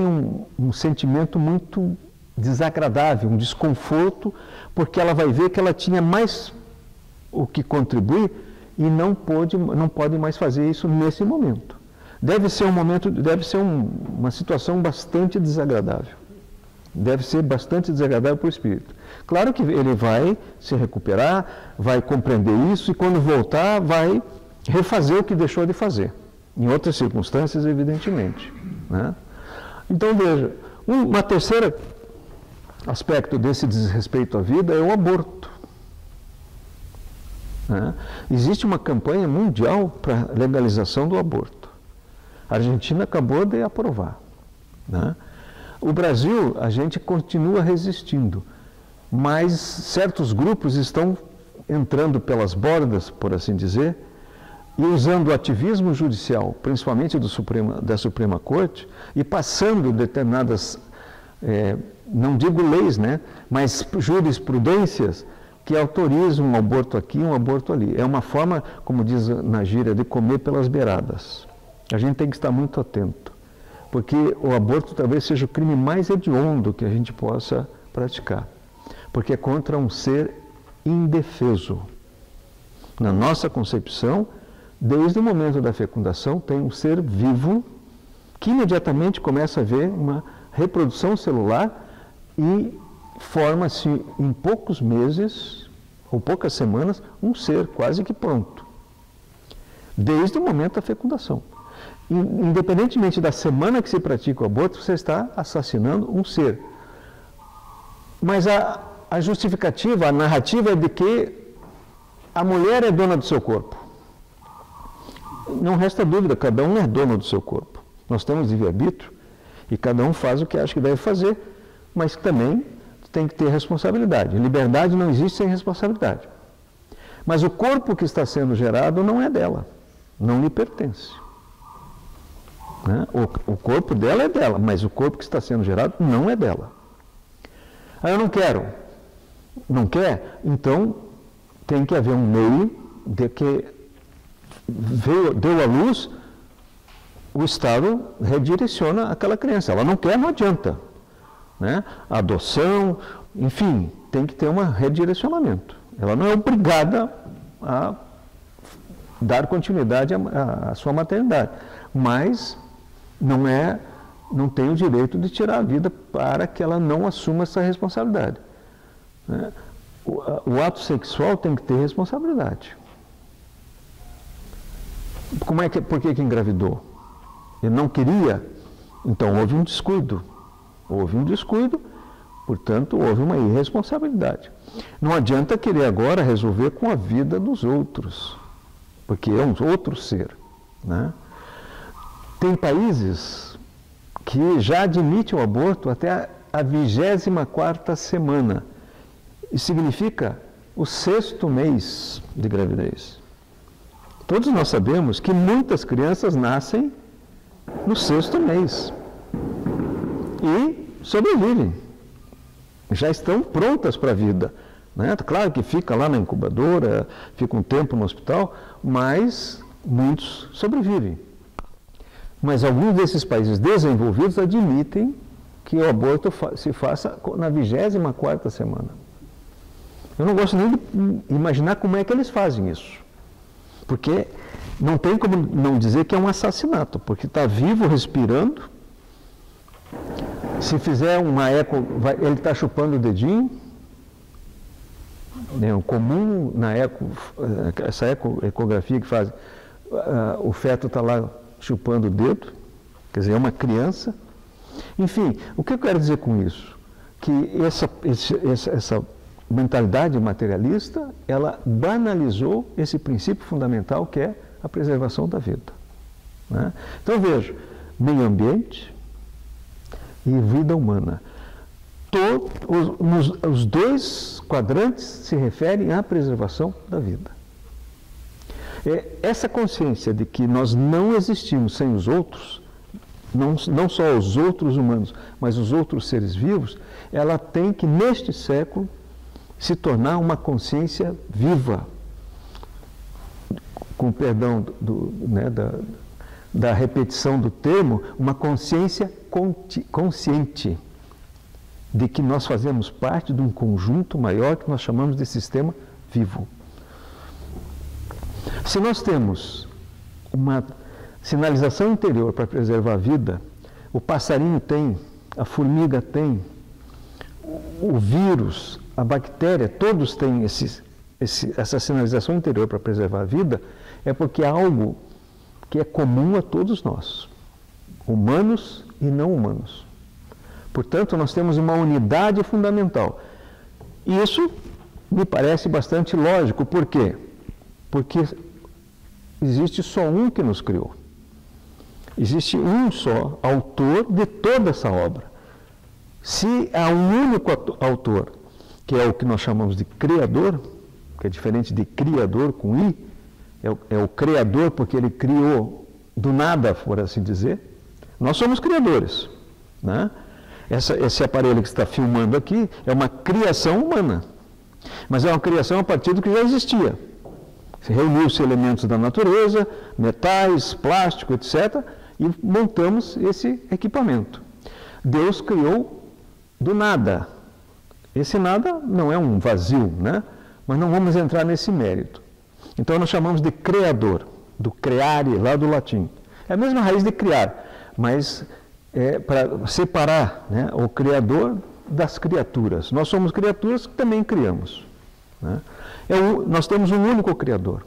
um sentimento muito desagradável, um desconforto, porque ela vai ver que ela tinha mais o que contribuir e não pode mais fazer isso nesse momento. Deve ser uma situação bastante desagradável. Deve ser bastante desagradável para o espírito. Claro que ele vai se recuperar, vai compreender isso e quando voltar vai refazer o que deixou de fazer. Em outras circunstâncias, evidentemente, né? Então veja, terceiro aspecto desse desrespeito à vida é o aborto, né? Existe uma campanha mundial para a legalização do aborto. A Argentina acabou de aprovar, né? O Brasil, a gente continua resistindo, mas certos grupos estão entrando pelas bordas, por assim dizer, e usando o ativismo judicial, principalmente da Suprema Corte, e passando determinadas, não digo leis, né, mas jurisprudências que autorizam um aborto aqui, um aborto ali. É uma forma, como diz na gíria, de comer pelas beiradas. A gente tem que estar muito atento, porque o aborto talvez seja o crime mais hediondo que a gente possa praticar, porque é contra um ser indefeso. Na nossa concepção, desde o momento da fecundação, tem um ser vivo que imediatamente começa a ver uma reprodução celular e forma-se em poucos meses ou poucas semanas um ser quase que pronto, desde o momento da fecundação. Independentemente da semana que se pratica o aborto, você está assassinando um ser. Mas a justificativa, a narrativa é de que a mulher é dona do seu corpo. Não resta dúvida, cada um é dono do seu corpo. Nós temos livre-arbítrio e cada um faz o que acha que deve fazer, mas também tem que ter responsabilidade. Liberdade não existe sem responsabilidade. Mas o corpo que está sendo gerado não é dela, não lhe pertence. Né? O corpo dela é dela, mas o corpo que está sendo gerado não é dela. Aí eu não quero. Não quer? Então tem que haver um meio de que deu à luz o Estado redireciona aquela criança. Ela não quer, não adianta. Né? A adoção, enfim, tem que ter um redirecionamento. Ela não é obrigada a dar continuidade à sua maternidade, mas não tem o direito de tirar a vida para que ela não assuma essa responsabilidade. Né? O ato sexual tem que ter responsabilidade. Por que engravidou? Ele não queria, então houve um descuido. Portanto, houve uma irresponsabilidade. Não adianta querer agora resolver com a vida dos outros, porque é um outro ser. Né? Tem países que já admitem o aborto até a 24ª semana. Isso significa o 6º mês de gravidez. Todos nós sabemos que muitas crianças nascem no 6º mês e sobrevivem. Já estão prontas para a vida. Né? Claro que fica lá na incubadora, fica um tempo no hospital, mas muitos sobrevivem. Mas alguns desses países desenvolvidos admitem que o aborto se faça na 24ª semana. Eu não gosto nem de imaginar como é que eles fazem isso. Porque não tem como não dizer que é um assassinato, porque está vivo, respirando. Se fizer uma eco, ele está chupando o dedinho. É o comum na essa ecografia que faz, o feto está lá chupando o dedo, quer dizer, é uma criança. Enfim, o que eu quero dizer com isso? Que essa mentalidade materialista, ela banalizou esse princípio fundamental que é a preservação da vida. Né? Então veja, meio ambiente e vida humana. Os dois quadrantes se referem à preservação da vida. Essa consciência de que nós não existimos sem os outros, não só os outros humanos, mas os outros seres vivos, ela tem que, neste século, se tornar uma consciência viva, com perdão da repetição do termo, uma consciência consciente de que nós fazemos parte de um conjunto maior que nós chamamos de sistema vivo. Se nós temos uma sinalização interior para preservar a vida, o passarinho tem, a formiga tem, o vírus, a bactéria, todos têm essa sinalização interior para preservar a vida, é porque é algo que é comum a todos nós, humanos e não humanos. Portanto, nós temos uma unidade fundamental. E isso me parece bastante lógico. Por quê? Porque existe só um que nos criou. Existe um só autor de toda essa obra. Se há um único autor, que é o que nós chamamos de criador, que é diferente de criador com I, é o criador porque ele criou do nada, por assim dizer, nós somos criadores. Né? Esse aparelho que está filmando aqui é uma criação humana, mas é uma criação a partir do que já existia. Reuniu-se elementos da natureza, metais, plástico, etc., e montamos esse equipamento. Deus criou do nada. Esse nada não é um vazio, né? Mas não vamos entrar nesse mérito. Então nós chamamos de criador, do creare, lá do latim. É a mesma raiz de criar, mas para separar, né, o criador das criaturas. Nós somos criaturas que também criamos. Né? Nós temos um único criador,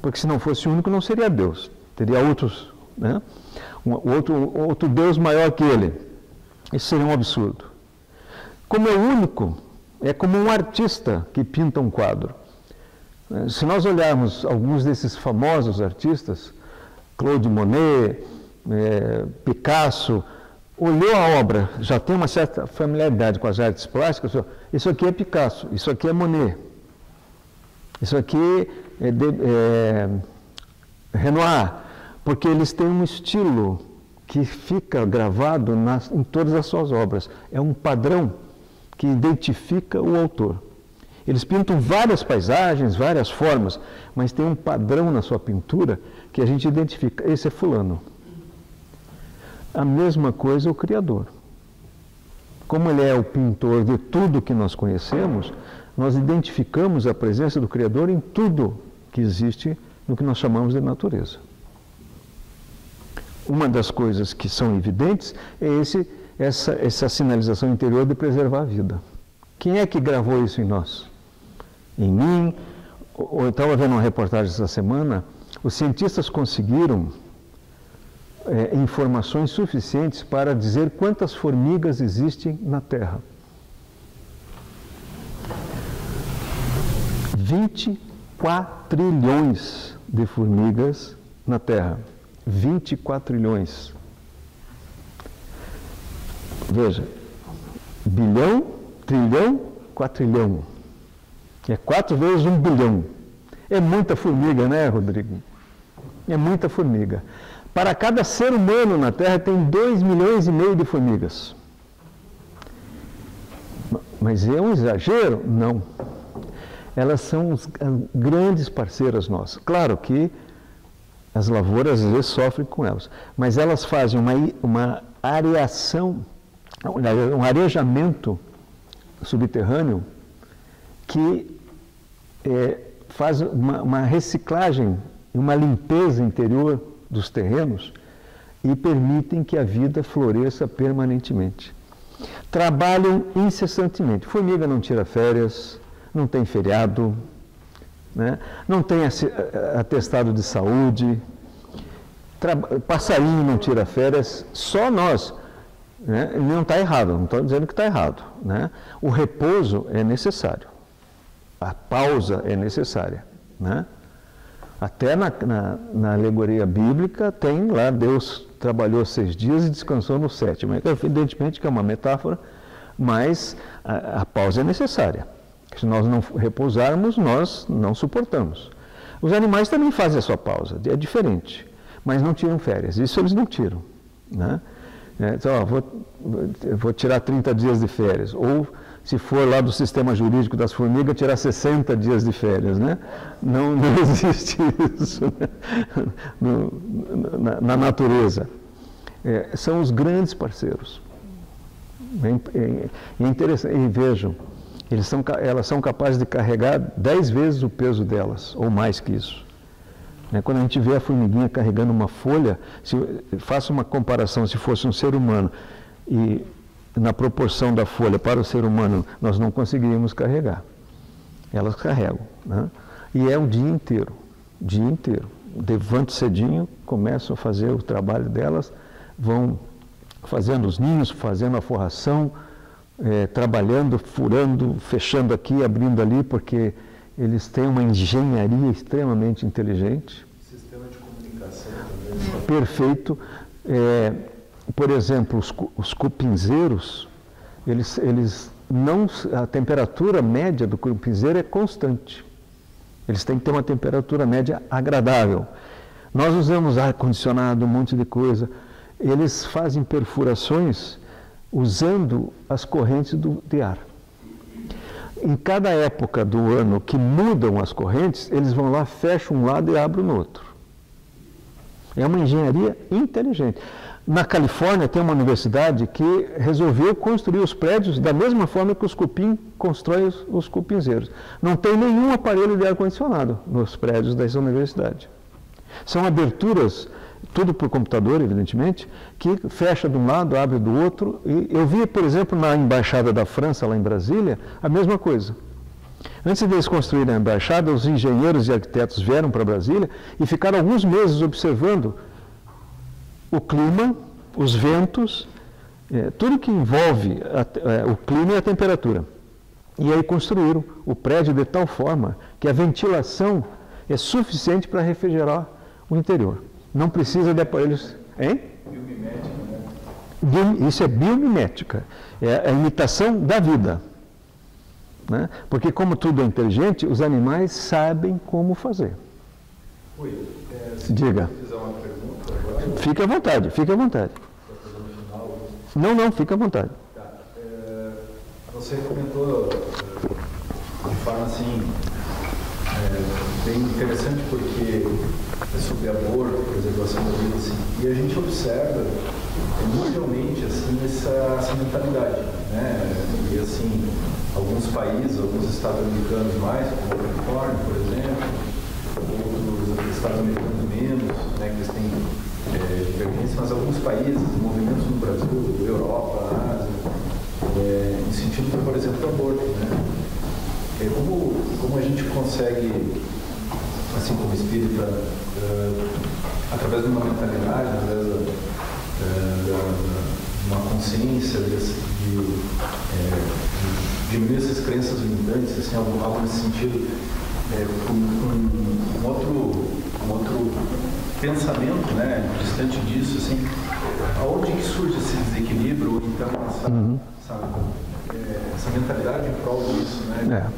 porque se não fosse único não seria Deus, teria outros, né? outro Deus maior que ele. Isso seria um absurdo. Como é único, é como um artista que pinta um quadro. Se nós olharmos alguns desses famosos artistas, Claude Monet, Picasso, olhou a obra, já tem uma certa familiaridade com as artes plásticas, isso aqui é Picasso, isso aqui é Monet, isso aqui é Renoir, porque eles têm um estilo que fica gravado em todas as suas obras. É um padrão que identifica o autor. Eles pintam várias paisagens, várias formas, mas tem um padrão na sua pintura que a gente identifica. Esse é fulano. A mesma coisa o Criador. Como Ele é o pintor de tudo que nós conhecemos, nós identificamos a presença do Criador em tudo que existe no que nós chamamos de natureza. Uma das coisas que são evidentes é essa sinalização interior de preservar a vida. Quem é que gravou isso em nós? Em mim? Eu estava vendo uma reportagem essa semana, os cientistas conseguiram informações suficientes para dizer quantas formigas existem na Terra. 24 trilhões de formigas na Terra. 24 trilhões. Veja, bilhão, trilhão, quatrilhão. É 4 vezes 1 bilhão. É muita formiga, né, Rodrigo? É muita formiga. Para cada ser humano na Terra tem 2,5 milhões de formigas. Mas é um exagero? Não. Elas são as grandes parceiras nossas. Claro que as lavouras às vezes sofrem com elas, mas elas fazem uma areação, um arejamento subterrâneo que faz uma reciclagem, uma limpeza interior dos terrenos e permitem que a vida floresça permanentemente. Trabalham incessantemente. Formiga não tira férias, não tem feriado, né? Não tem atestado de saúde, passarinho não tira férias, só nós. Né? Não está errado, não estou dizendo que está errado. Né? O repouso é necessário, a pausa é necessária. Né? Até na alegoria bíblica tem lá, Deus trabalhou 6 dias e descansou no 7º. Evidentemente que é uma metáfora, mas a pausa é necessária. Se nós não repousarmos, nós não suportamos. Os animais também fazem a sua pausa, é diferente, mas não tiram férias, isso eles não tiram. Né? Então, vou tirar 30 dias de férias, ou se for lá do sistema jurídico das formigas, tirar 60 dias de férias. Né? Não existe isso, né? Na natureza. São os grandes parceiros. É interessante, e vejam, elas são capazes de carregar 10 vezes o peso delas, ou mais que isso. Quando a gente vê a formiguinha carregando uma folha, faça uma comparação, se fosse um ser humano, e na proporção da folha para o ser humano, nós não conseguiríamos carregar. Elas carregam. Né? E é o dia inteiro, dia inteiro. Levantam cedinho, começam a fazer o trabalho delas, vão fazendo os ninhos, fazendo a forração, trabalhando, furando, fechando aqui, abrindo ali, porque eles têm uma engenharia extremamente inteligente. Sistema de comunicação também. Perfeito. Por exemplo, os cupinzeiros, a temperatura média do cupinzeiro é constante. Eles têm que ter uma temperatura média agradável. Nós usamos ar-condicionado, um monte de coisa. Eles fazem perfurações usando as correntes de ar. Em cada época do ano que mudam as correntes, eles vão lá, fecham um lado e abrem no outro. É uma engenharia inteligente. Na Califórnia tem uma universidade que resolveu construir os prédios da mesma forma que os cupim constroem os cupinzeiros. Não tem nenhum aparelho de ar-condicionado nos prédios dessa universidade. São aberturas, tudo por computador, evidentemente, que fecha de um lado, abre do outro. E eu vi, por exemplo, na Embaixada da França, lá em Brasília, a mesma coisa. Antes deles construírem a embaixada, os engenheiros e arquitetos vieram para Brasília e ficaram alguns meses observando o clima, os ventos, tudo que envolve o clima e a temperatura. E aí construíram o prédio de tal forma que a ventilação é suficiente para refrigerar o interior. Não precisa de aparelhos. Hein? Biomimética, né? Isso é biomimética. É a imitação da vida. Né? Porque como tudo é inteligente, os animais sabem como fazer. Oi, Diga. Se fizer uma pergunta agora. Fique à vontade, fique à vontade. Não, fique à vontade. Tá. Você comentou de forma assim, bem interessante, porque sobre aborto, preservação da vida, assim, e a gente observa mundialmente assim, essa mentalidade, né? E assim, alguns países, alguns estados americanos mais, como a Califórnia, por exemplo, outros estados americanos menos, né, que eles têm divergência, mas alguns países, movimentos no Brasil, Europa, Ásia, em sentido, por exemplo, do aborto, né? Como a gente consegue, assim como espírita, através de uma mentalidade, através de uma consciência, de diminuir essas crenças limitantes, assim, algo nesse sentido, um outro pensamento, né, distante disso, assim, aonde que surge esse desequilíbrio, ou então essa mentalidade em prol disso, né?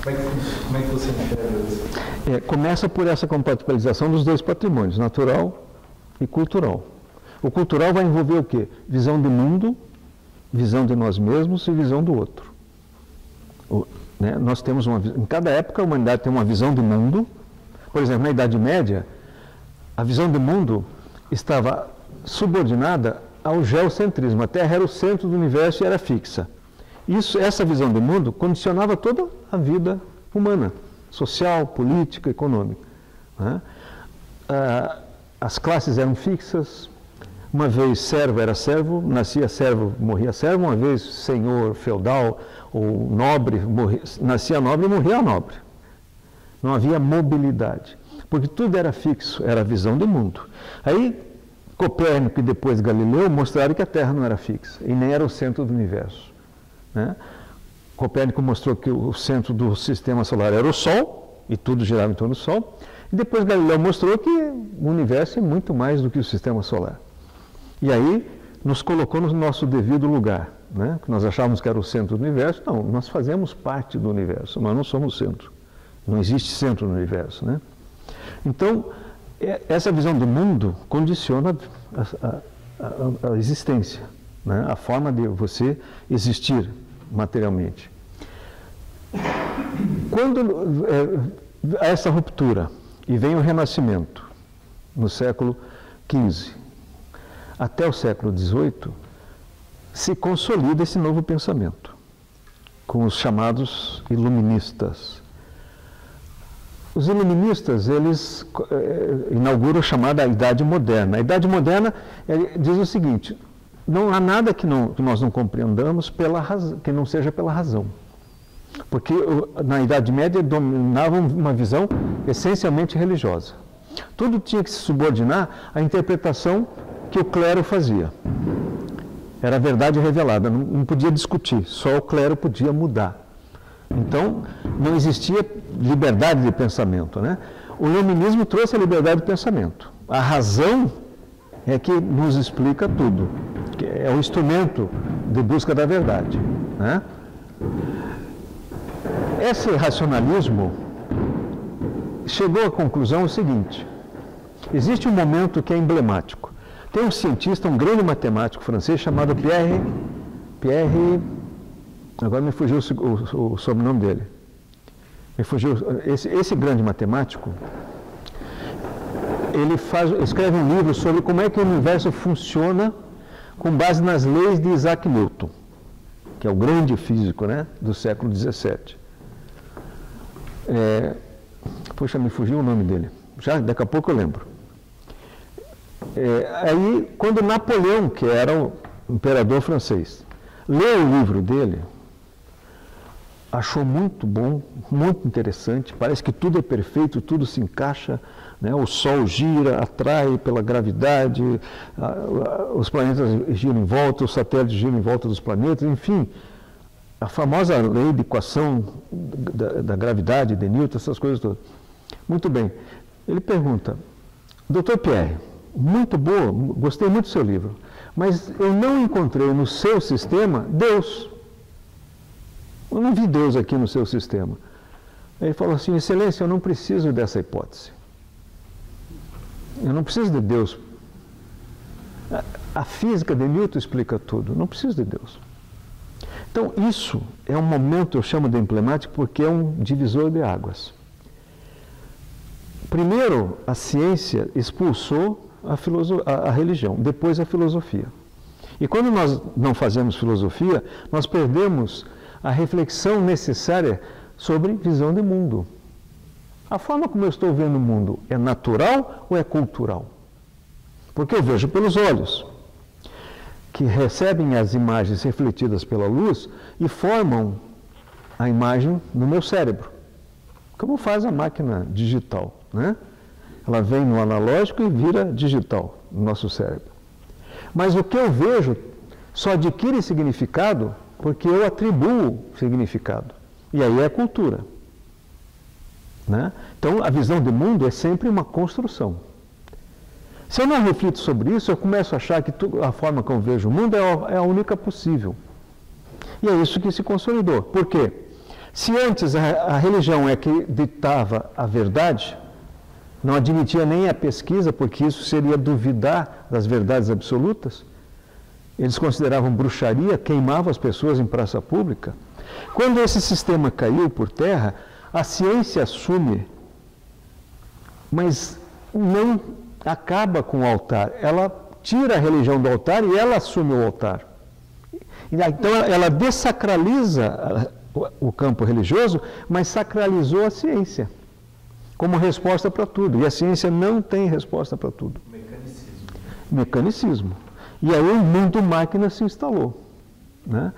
Como é que você enxerga isso? Começa por essa compatibilização dos dois patrimônios, natural e cultural. O cultural vai envolver o quê? Visão do mundo, visão de nós mesmos e visão do outro. Né? Nós temos em cada época a humanidade tem uma visão do mundo. Por exemplo, na Idade Média, a visão do mundo estava subordinada ao geocentrismo. A Terra era o centro do universo e era fixa. Essa visão do mundo condicionava toda a vida humana, social, política, econômica. Né? As classes eram fixas. Uma vez servo era servo, nascia servo, morria servo. Uma vez senhor feudal ou nobre, nascia nobre e morria nobre. Não havia mobilidade, porque tudo era fixo, era a visão do mundo. Aí Copérnico e depois Galileu mostraram que a Terra não era fixa e nem era o centro do universo. Né? Copérnico mostrou que o centro do sistema solar era o Sol, e tudo girava em torno do Sol. E depois Galileu mostrou que o universo é muito mais do que o sistema solar. E aí nos colocou no nosso devido lugar. Né? Que nós achávamos que era o centro do universo. Não, nós fazemos parte do universo, mas não somos o centro. Não existe centro no universo. Né? Então, essa visão do mundo condiciona a existência, né? A forma de você existir materialmente. Quando há essa ruptura e vem o Renascimento, no século XV, até o século XVIII, se consolida esse novo pensamento, com os chamados iluministas. Os iluministas, eles inauguram a chamada Idade Moderna. A Idade Moderna diz o seguinte: não há nada que nós não compreendamos que não seja pela razão. Porque na Idade Média dominava uma visão essencialmente religiosa. Tudo tinha que se subordinar à interpretação que o clero fazia. Era a verdade revelada, não podia discutir, só o clero podia mudar. Então, não existia liberdade de pensamento. Né? O iluminismo trouxe a liberdade de pensamento. A razão é que nos explica tudo, que é o instrumento de busca da verdade. Né? Esse racionalismo chegou à conclusão o seguinte: existe um momento que é emblemático. Tem um cientista, um grande matemático francês chamado Pierre, agora me fugiu o sobrenome dele. Me fugiu, esse grande matemático, ele escreve um livro sobre como é que o universo funciona com base nas leis de Isaac Newton, que é o grande físico, né, do século XVII. Puxa, me fugiu o nome dele. Já daqui a pouco eu lembro. Aí, quando Napoleão, que era o imperador francês, leu o livro dele, achou muito bom, muito interessante, parece que tudo é perfeito, tudo se encaixa, né? O Sol gira, atrai pela gravidade, os planetas giram em volta, os satélites giram em volta dos planetas, enfim, a famosa lei de equação da gravidade de Newton, essas coisas todas. Muito bem. Ele pergunta: Dr. Pierre, muito boa, gostei muito do seu livro, mas eu não encontrei no seu sistema Deus. Eu não vi Deus aqui no seu sistema. Ele falou assim: Excelência, eu não preciso dessa hipótese. Eu não preciso de Deus. A física de Newton explica tudo, não preciso de Deus. Então, isso é um momento, eu chamo de emblemático, porque é um divisor de águas. Primeiro, a ciência expulsou a religião, depois a filosofia. E quando nós não fazemos filosofia, nós perdemos a reflexão necessária sobre visão de mundo. A forma como eu estou vendo o mundo é natural ou é cultural? Porque eu vejo pelos olhos, que recebem as imagens refletidas pela luz e formam a imagem no meu cérebro. Como faz a máquina digital, né? Ela vem no analógico e vira digital no nosso cérebro. Mas o que eu vejo só adquire significado porque eu atribuo significado. E aí é cultura, né? Então, a visão do mundo é sempre uma construção. Se eu não reflito sobre isso, eu começo a achar que a forma como eu vejo o mundo é a única possível. E é isso que se consolidou. Por quê? Se antes a religião é que ditava a verdade, não admitia nem a pesquisa, porque isso seria duvidar das verdades absolutas, eles consideravam bruxaria, queimavam as pessoas em praça pública. Quando esse sistema caiu por terra, a ciência assume, mas não acaba com o altar. Ela tira a religião do altar e ela assume o altar. Então ela dessacraliza o campo religioso, mas sacralizou a ciência como resposta para tudo. E a ciência não tem resposta para tudo. Mecanicismo. E aí o mundo máquina se instalou, né?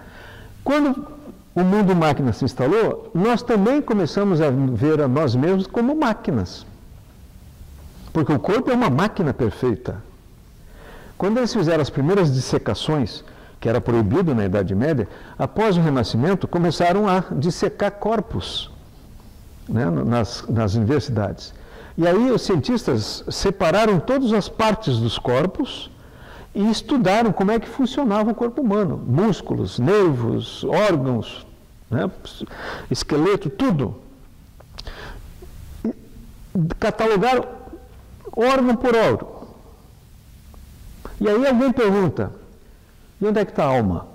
Quando o mundo máquina se instalou, nós também começamos a ver a nós mesmos como máquinas. Porque o corpo é uma máquina perfeita. Quando eles fizeram as primeiras dissecações, que era proibido na Idade Média, após o Renascimento, começaram a dissecar corpos, né, nas universidades. E aí os cientistas separaram todas as partes dos corpos e estudaram como é que funcionava o corpo humano. Músculos, nervos, órgãos, né, esqueleto, tudo. E catalogaram órgão por órgão. E aí alguém pergunta, e onde é que está a alma?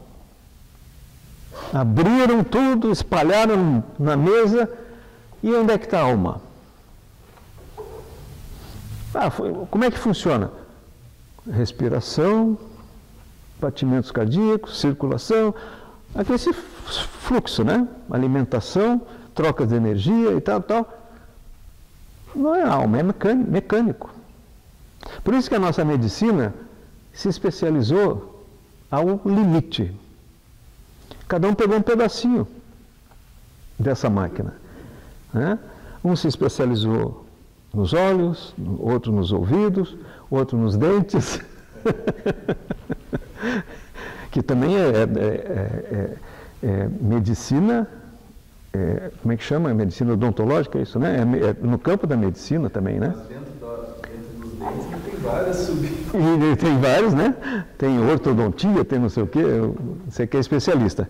Abriram tudo, espalharam na mesa, e onde é que está a alma? Como é que funciona? Respiração, batimentos cardíacos, circulação, aquele fluxo, né? Alimentação, troca de energia e tal, tal. Não é alma, é mecânico. Por isso que a nossa medicina se especializou ao limite. Cada um pegou um pedacinho dessa máquina, né? Um se especializou nos olhos, outro nos ouvidos, outro nos dentes, que também é medicina, como é que chama? Medicina odontológica, é isso, né? É no campo da medicina também, né? Mas dentro dos dentes tem várias E tem vários, né? Tem ortodontia, tem não sei o quê, você que é especialista.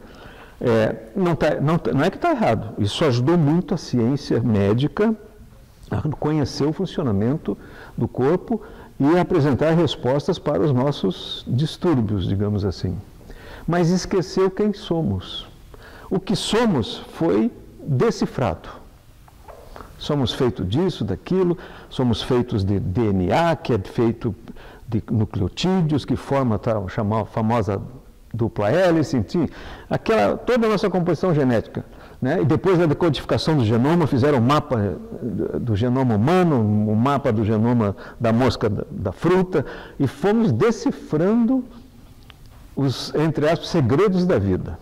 Não é que está errado, isso ajudou muito a ciência médica a conhecer o funcionamento do corpo e apresentar respostas para os nossos distúrbios, digamos assim. Mas esqueceu quem somos. O que somos foi decifrado. Somos feitos disso, daquilo, somos feitos de DNA, que é feito de nucleotídeos, que forma a famosa dupla hélice, enfim, toda a nossa composição genética. Né? E depois da decodificação do genoma, fizeram um mapa do genoma humano, um mapa do genoma da mosca da fruta, e fomos decifrando os, entre aspas, segredos da vida.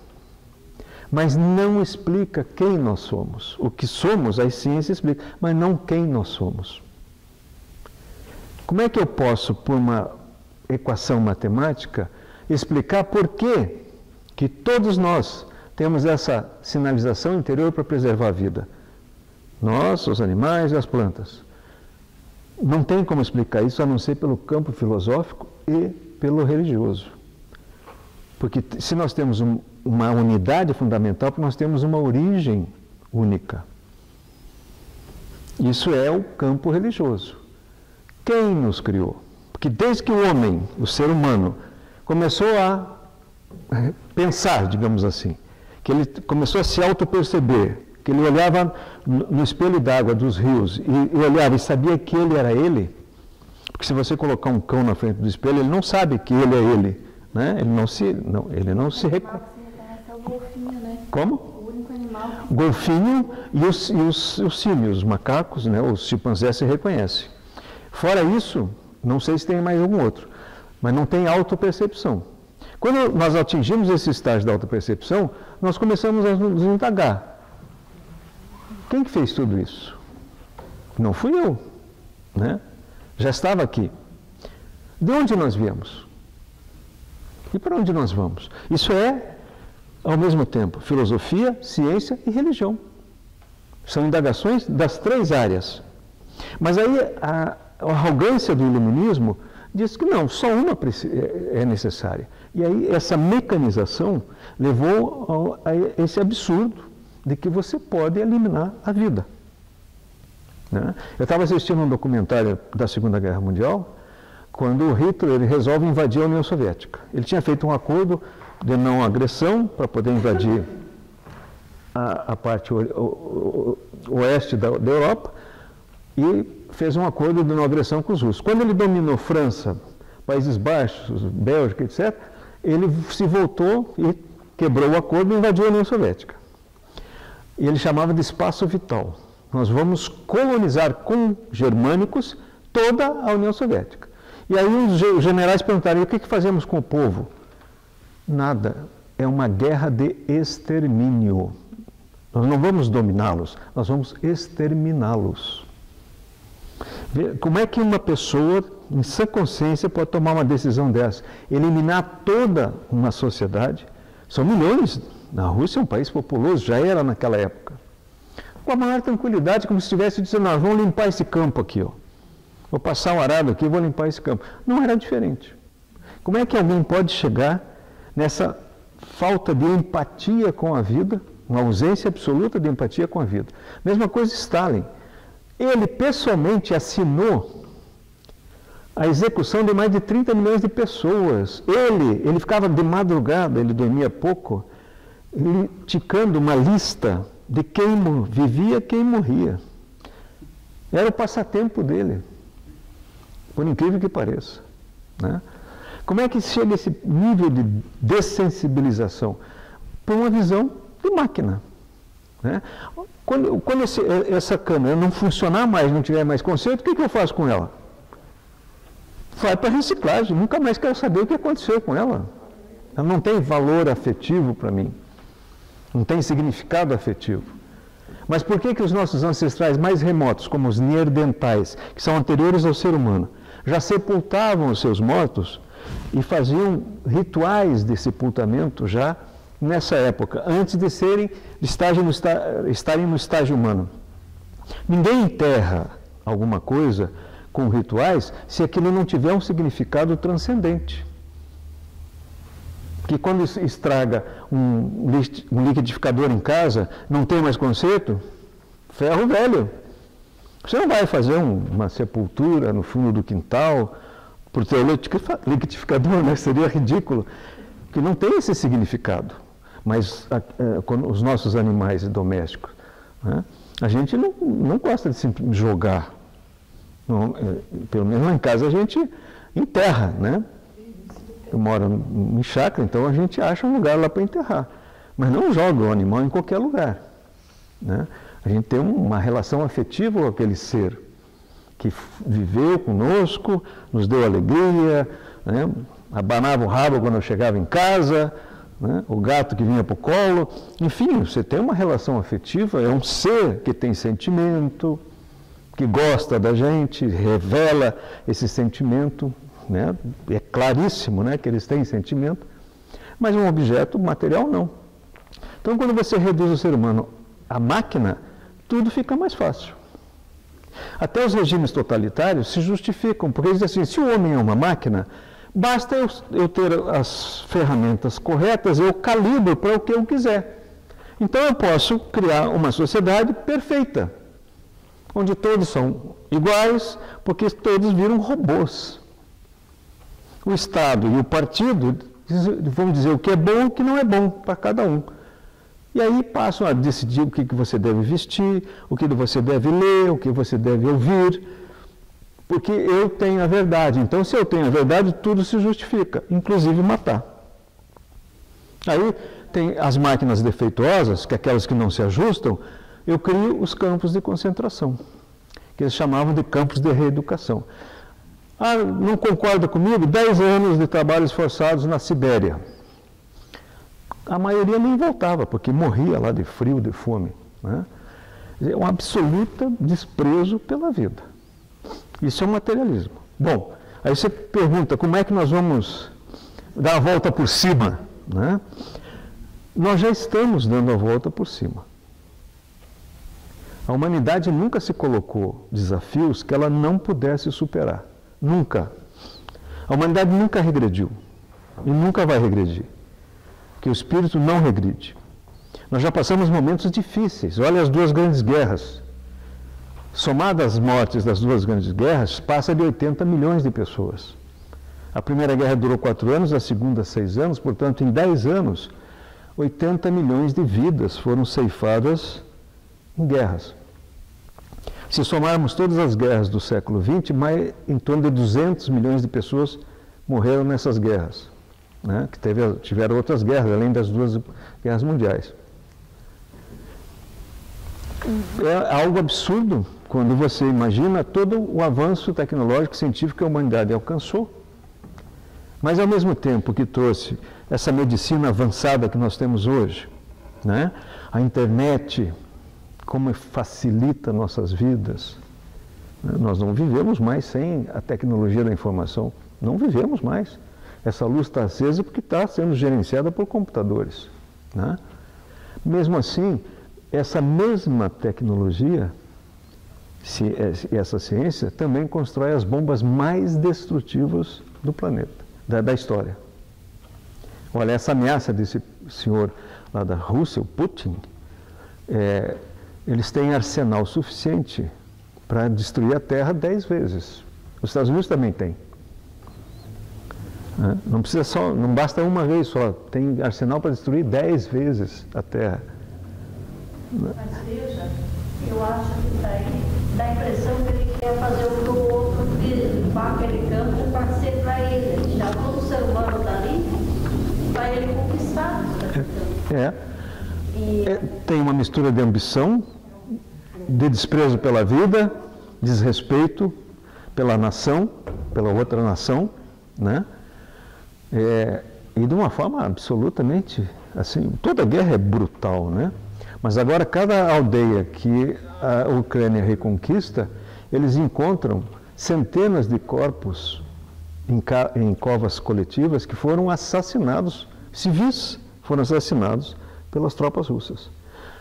Mas não explica quem nós somos. O que somos, a ciência explica, mas não quem nós somos. Como é que eu posso, por uma equação matemática, explicar por que todos nós temos essa sinalização interior para preservar a vida? Nós, os animais e as plantas. Não tem como explicar isso a não ser pelo campo filosófico e pelo religioso. Porque se nós temos uma unidade fundamental, nós temos uma origem única. Isso é o campo religioso. Quem nos criou? Porque desde que o homem, o ser humano, começou a pensar, digamos assim, que ele começou a se auto-perceber que ele olhava no espelho d'água dos rios e olhava e sabia que ele era ele, porque se você colocar um cão na frente do espelho, ele não sabe que ele é ele, né? Ele não se reconhece. É o golfinho, né? Como? O único animal. O golfinho e os símios, os macacos, né? Os chimpanzés se reconhecem. Fora isso, não sei se tem mais algum outro, mas não tem autopercepção. Quando nós atingimos esse estágio da autopercepção, nós começamos a nos indagar. Quem que fez tudo isso? Não fui eu, né? Já estava aqui. De onde nós viemos? E para onde nós vamos? Isso é, ao mesmo tempo, filosofia, ciência e religião. São indagações das 3 áreas. Mas aí a arrogância do iluminismo diz que não, só uma é necessária. E aí essa mecanização levou a esse absurdo de que você pode eliminar a vida. Né? Eu estava assistindo um documentário da Segunda Guerra Mundial, quando o Hitler resolve invadir a União Soviética. Ele tinha feito um acordo de não agressão para poder invadir a parte oeste da Europa e fez um acordo de não agressão com os russos. Quando ele dominou França, Países Baixos, Bélgica, etc., ele se voltou e quebrou o acordo e invadiu a União Soviética. E ele chamava de espaço vital. Nós vamos colonizar com germânicos toda a União Soviética. E aí os generais perguntaram, e o que fazemos com o povo? Nada. É uma guerra de extermínio. Nós não vamos dominá-los, nós vamos exterminá-los. Como é que uma pessoa, em sã consciência, pode tomar uma decisão dessa? Eliminar toda uma sociedade? São milhões. Na Rússia é um país populoso, já era naquela época. Com a maior tranquilidade, como se estivesse dizendo, nós vamos limpar esse campo aqui, ó. Vou passar o arado aqui e vou limpar esse campo. Não era diferente. Como é que alguém pode chegar nessa falta de empatia com a vida, uma ausência absoluta de empatia com a vida? Mesma coisa Stalin. Ele pessoalmente assinou a execução de mais de 30 milhões de pessoas. Ele ficava de madrugada, ele dormia pouco, ele ticando uma lista de quem vivia, quem morria. Era o passatempo dele, por incrível que pareça. Né? Como é que chega esse nível de dessensibilização? Por uma visão de máquina. Né? Quando essa câmera não funcionar mais, não tiver mais conceito, o que eu faço com ela? Vai para reciclagem, nunca mais quero saber o que aconteceu com ela. Ela não tem valor afetivo para mim, não tem significado afetivo. Mas por que os nossos ancestrais mais remotos, como os neandertais, que são anteriores ao ser humano, já sepultavam os seus mortos e faziam rituais de sepultamento já nessa época, antes de estarem no estágio humano? Ninguém enterra alguma coisa com rituais se aquilo não tiver um significado transcendente. Que quando estraga um liquidificador em casa, não tem mais conserto, ferro velho. Você não vai fazer uma sepultura no fundo do quintal por ter liquidificador, né? Seria ridículo, que não tem esse significado. Mas os nossos animais domésticos, né? A gente não gosta de simplesmente jogar. Não, pelo menos lá em casa a gente enterra, né? Eu moro em chácara, então a gente acha um lugar lá para enterrar. Mas não joga o animal em qualquer lugar. Né? A gente tem uma relação afetiva com aquele ser que viveu conosco, nos deu alegria, né? Abanava o rabo quando eu chegava em casa, né? O gato que vinha para o colo. Enfim, você tem uma relação afetiva, é um ser que tem sentimento, que gosta da gente, revela esse sentimento. Né? É claríssimo, né, que eles têm sentimento, mas um objeto material não. Então, quando você reduz o ser humano à máquina, tudo fica mais fácil. Até os regimes totalitários se justificam, porque eles dizem assim, se o homem é uma máquina, basta eu ter as ferramentas corretas, eu calibro para o que eu quiser. Então eu posso criar uma sociedade perfeita, onde todos são iguais, porque todos viram robôs. O Estado e o partido vão dizer o que é bom e o que não é bom para cada um. E aí passam a decidir o que você deve vestir, o que você deve ler, o que você deve ouvir, porque eu tenho a verdade. Então, se eu tenho a verdade, tudo se justifica, inclusive matar. Aí tem as máquinas defeituosas, que é aquelas que não se ajustam, eu crio os campos de concentração, que eles chamavam de campos de reeducação. Ah, não concorda comigo? 10 anos de trabalhos forçados na Sibéria. A maioria nem voltava, porque morria lá de frio, de fome, né? É um absoluto desprezo pela vida. Isso é um materialismo. Bom, aí você pergunta, como é que nós vamos dar a volta por cima, né? Nós já estamos dando a volta por cima. A humanidade nunca se colocou desafios que ela não pudesse superar. Nunca. A humanidade nunca regrediu e nunca vai regredir. Porque o espírito não regride. Nós já passamos momentos difíceis. Olha as 2 grandes guerras. Somadas as mortes das 2 grandes guerras, passa de 80 milhões de pessoas. A primeira guerra durou 4 anos, a segunda 6 anos, portanto, em 10 anos, 80 milhões de vidas foram ceifadas em guerras. Se somarmos todas as guerras do século XX, em torno de 200 milhões de pessoas morreram nessas guerras, né? Que tiveram outras guerras, além das 2 guerras mundiais. É algo absurdo quando você imagina todo o avanço tecnológico e científico que a humanidade alcançou, mas ao mesmo tempo que trouxe essa medicina avançada que nós temos hoje, né? A internet, como facilita nossas vidas. Nós não vivemos mais sem a tecnologia da informação. Não vivemos mais. Essa luz está acesa porque está sendo gerenciada por computadores, né? Mesmo assim, essa mesma tecnologia, essa ciência, também constrói as bombas mais destrutivas do planeta, da história. Olha, essa ameaça desse senhor lá da Rússia, o Putin, eles têm arsenal suficiente para destruir a Terra 10 vezes. Os Estados Unidos também têm. Não basta uma vez só, tem arsenal para destruir 10 vezes a Terra. Mas veja, eu acho que dá a impressão que ele quer fazer o que o outro limpar aquele campo para ser para ele. Já todo ser humano dali, para ele conquistar. Tem uma mistura de ambição, de desprezo pela vida, desrespeito pela nação, pela outra nação, né? E de uma forma absolutamente, assim, toda guerra é brutal, né? Mas agora cada aldeia que a Ucrânia reconquista, eles encontram centenas de corpos em covas coletivas que foram assassinados, civis foram assassinados pelas tropas russas,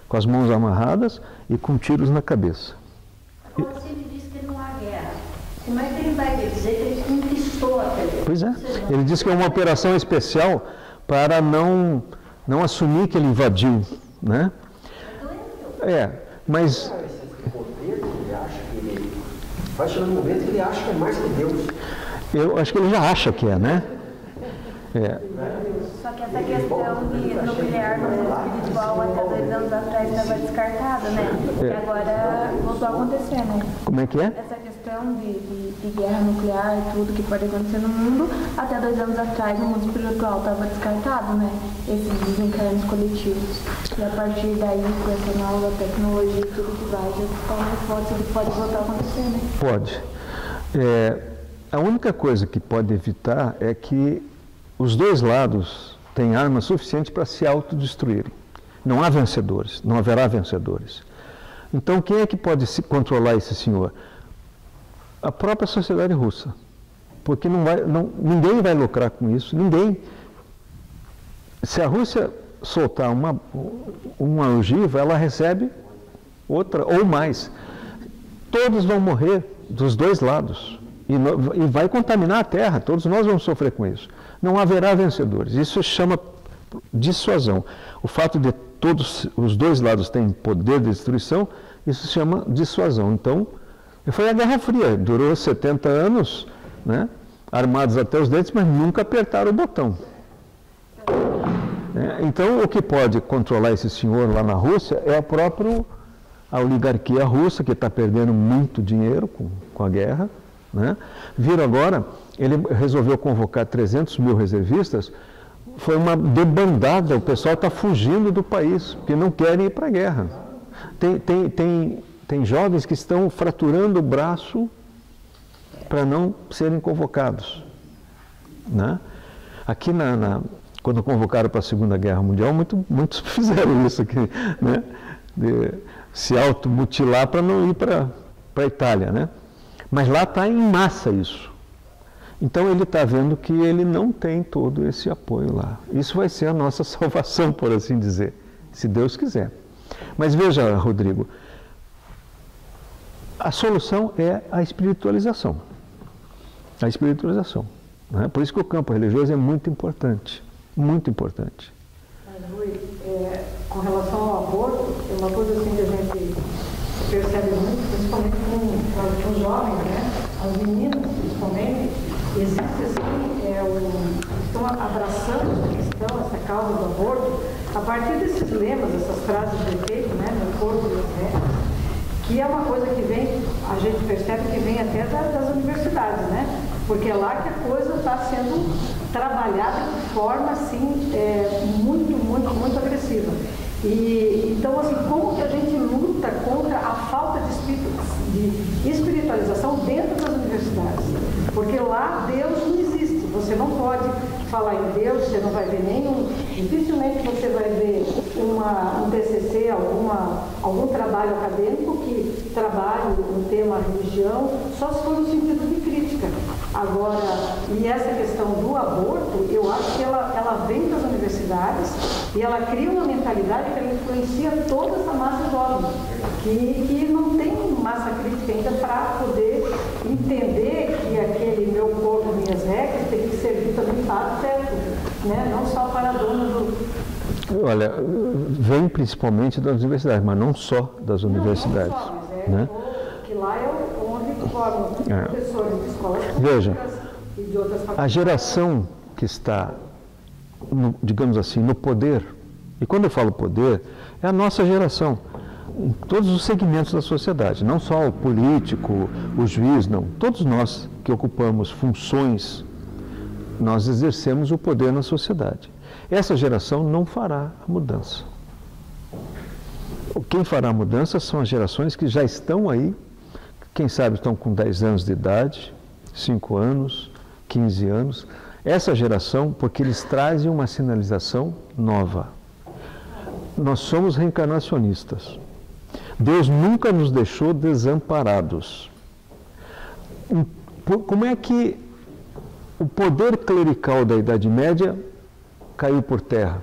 com as mãos amarradas e com tiros na cabeça. Se ele diz que não há guerra, como é que ele vai dizer que ele conquistou aquele? Pois é, ele diz que é uma operação especial para não assumir que ele invadiu, né? Mas... Esse poder que ele acha que ele... Vai chegar um momento que ele acha que é mais que Deus. Eu acho que ele já acha que é, né? Só que essa questão de nuclear no mundo espiritual até 2 anos atrás estava descartada, né? E agora voltou a acontecer, né? Como é que é? Essa questão de guerra nuclear e tudo que pode acontecer no mundo, até 2 anos atrás no mundo espiritual estava descartado, né? Esses desencarnes coletivos. E a partir daí, com essa nova tecnologia e tudo que vai, já está mais forte, ele pode voltar a acontecer, né? Pode. A única coisa que pode evitar é que os 2 lados têm armas suficientes para se autodestruírem. Não há vencedores, não haverá vencedores. Então, quem é que pode se controlar esse senhor? A própria sociedade russa. Porque ninguém vai lucrar com isso, ninguém. Se a Rússia soltar uma ogiva, ela recebe outra ou mais. Todos vão morrer dos 2 lados. E vai contaminar a Terra, todos nós vamos sofrer com isso. Não haverá vencedores. Isso se chama dissuasão. O fato de todos os 2 lados terem poder de destruição, isso se chama dissuasão. Então, foi a Guerra Fria, durou 70 anos, né? Armados até os dentes, mas nunca apertaram o botão. né? Então, o que pode controlar esse senhor lá na Rússia é a oligarquia russa, que está perdendo muito dinheiro com a guerra, né? Viram agora, ele resolveu convocar 300 mil reservistas, foi uma debandada, o pessoal está fugindo do país, porque não querem ir para a guerra. Tem jovens que estão fraturando o braço para não serem convocados, né? Aqui, quando convocaram para a Segunda Guerra Mundial, muitos fizeram isso aqui, né? De se automutilar para não ir para a Itália, né? Mas lá está em massa isso. Então ele está vendo que ele não tem todo esse apoio lá. Isso vai ser a nossa salvação, por assim dizer, se Deus quiser. Mas veja, Rodrigo, a solução é a espiritualização. A espiritualização, né? Por isso que o campo religioso é muito importante, muito importante. Mas, Rui, com relação ao aborto, é uma coisa assim que a gente percebe muito, principalmente com os jovens, né? As meninas, principalmente, existe assim, estão abraçando essa questão, essa causa do aborto, a partir desses lemas, essas frases de efeito, né? No corpo das regras, que é uma coisa que vem, a gente percebe que vem até das universidades, né? Porque é lá que a coisa está sendo trabalhada de forma assim, muito agressiva. E então, assim, como que a gente luta contra a falta de espiritualização dentro das universidades? Porque lá Deus não existe. Você não pode falar em Deus, você não vai ver dificilmente você vai ver um TCC, algum trabalho acadêmico que trabalhe o tema religião, só se for no sentido de crítica. Agora, e essa questão do aborto, eu acho que ela vem das universidades e ela cria uma mentalidade que ela influencia toda essa massa jovem, que não tem massa crítica ainda para poder entender que aquele meu corpo, minhas regras, tem que servir também para o certo, né? Não só para a dona do... Olha, vem principalmente das universidades, mas não só das universidades. Não só, mas né? Que lá é onde formam professores de escolas Veja, e de outras faculdades. A geração que está, digamos assim, no poder, e quando eu falo poder, é a nossa geração, em todos os segmentos da sociedade, não só o político, o juiz, não. Todos nós que ocupamos funções, nós exercemos o poder na sociedade. Essa geração não fará a mudança. Quem fará a mudança são as gerações que já estão aí, quem sabe estão com 10 anos de idade, 5 anos, 15 anos. Essa geração, porque eles trazem uma sinalização nova. Nós somos reencarnacionistas. Deus nunca nos deixou desamparados. Como é que o poder clerical da Idade Média caiu por terra?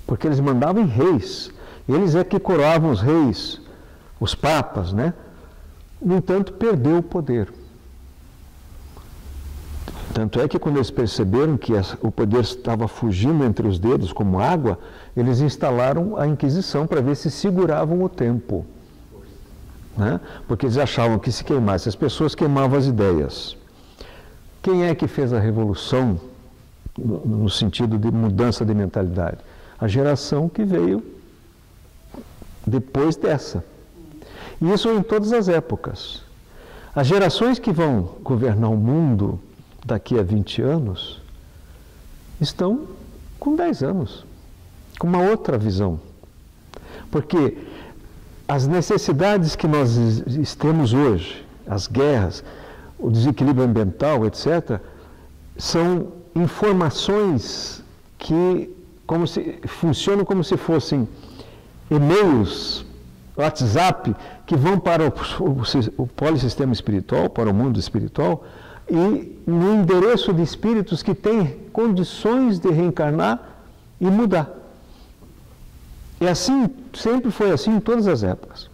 Porque eles mandavam em reis. Eles é que coroavam os reis, os papas, né? No entanto, perdeu o poder. Tanto é que quando eles perceberam que o poder estava fugindo entre os dedos como água, eles instalaram a Inquisição para ver se seguravam o tempo. Né? Porque eles achavam que se queimasse as pessoas, queimavam as ideias. Quem é que fez a revolução no sentido de mudança de mentalidade? A geração que veio depois dessa. E isso em todas as épocas. As gerações que vão governar o mundo daqui a 20 anos estão com 10 anos, com uma outra visão. Porque as necessidades que nós temos hoje, as guerras, o desequilíbrio ambiental, etc., são informações que funcionam como se fossem e-mails, WhatsApp, que vão para o polissistema espiritual, para o mundo espiritual, e no endereço de espíritos que têm condições de reencarnar e mudar. E assim, sempre foi assim em todas as épocas.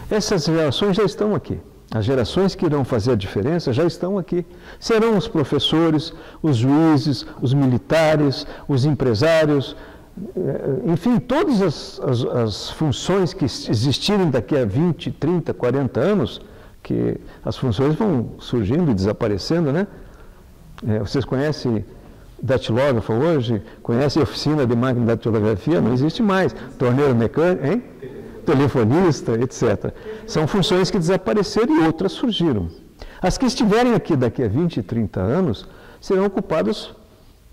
Essas gerações já estão aqui. As gerações que irão fazer a diferença já estão aqui. Serão os professores, os juízes, os militares, os empresários, enfim, todas as funções que existirem daqui a 20, 30, 40 anos, que as funções vão surgindo e desaparecendo, né? Vocês conhecem datilógrafo hoje, conhece a oficina de máquina de datilografia? Não existe mais. Torneiro mecânico, hein? Telefonista, etc. São funções que desapareceram e outras surgiram. As que estiverem aqui daqui a 20, 30 anos serão ocupadas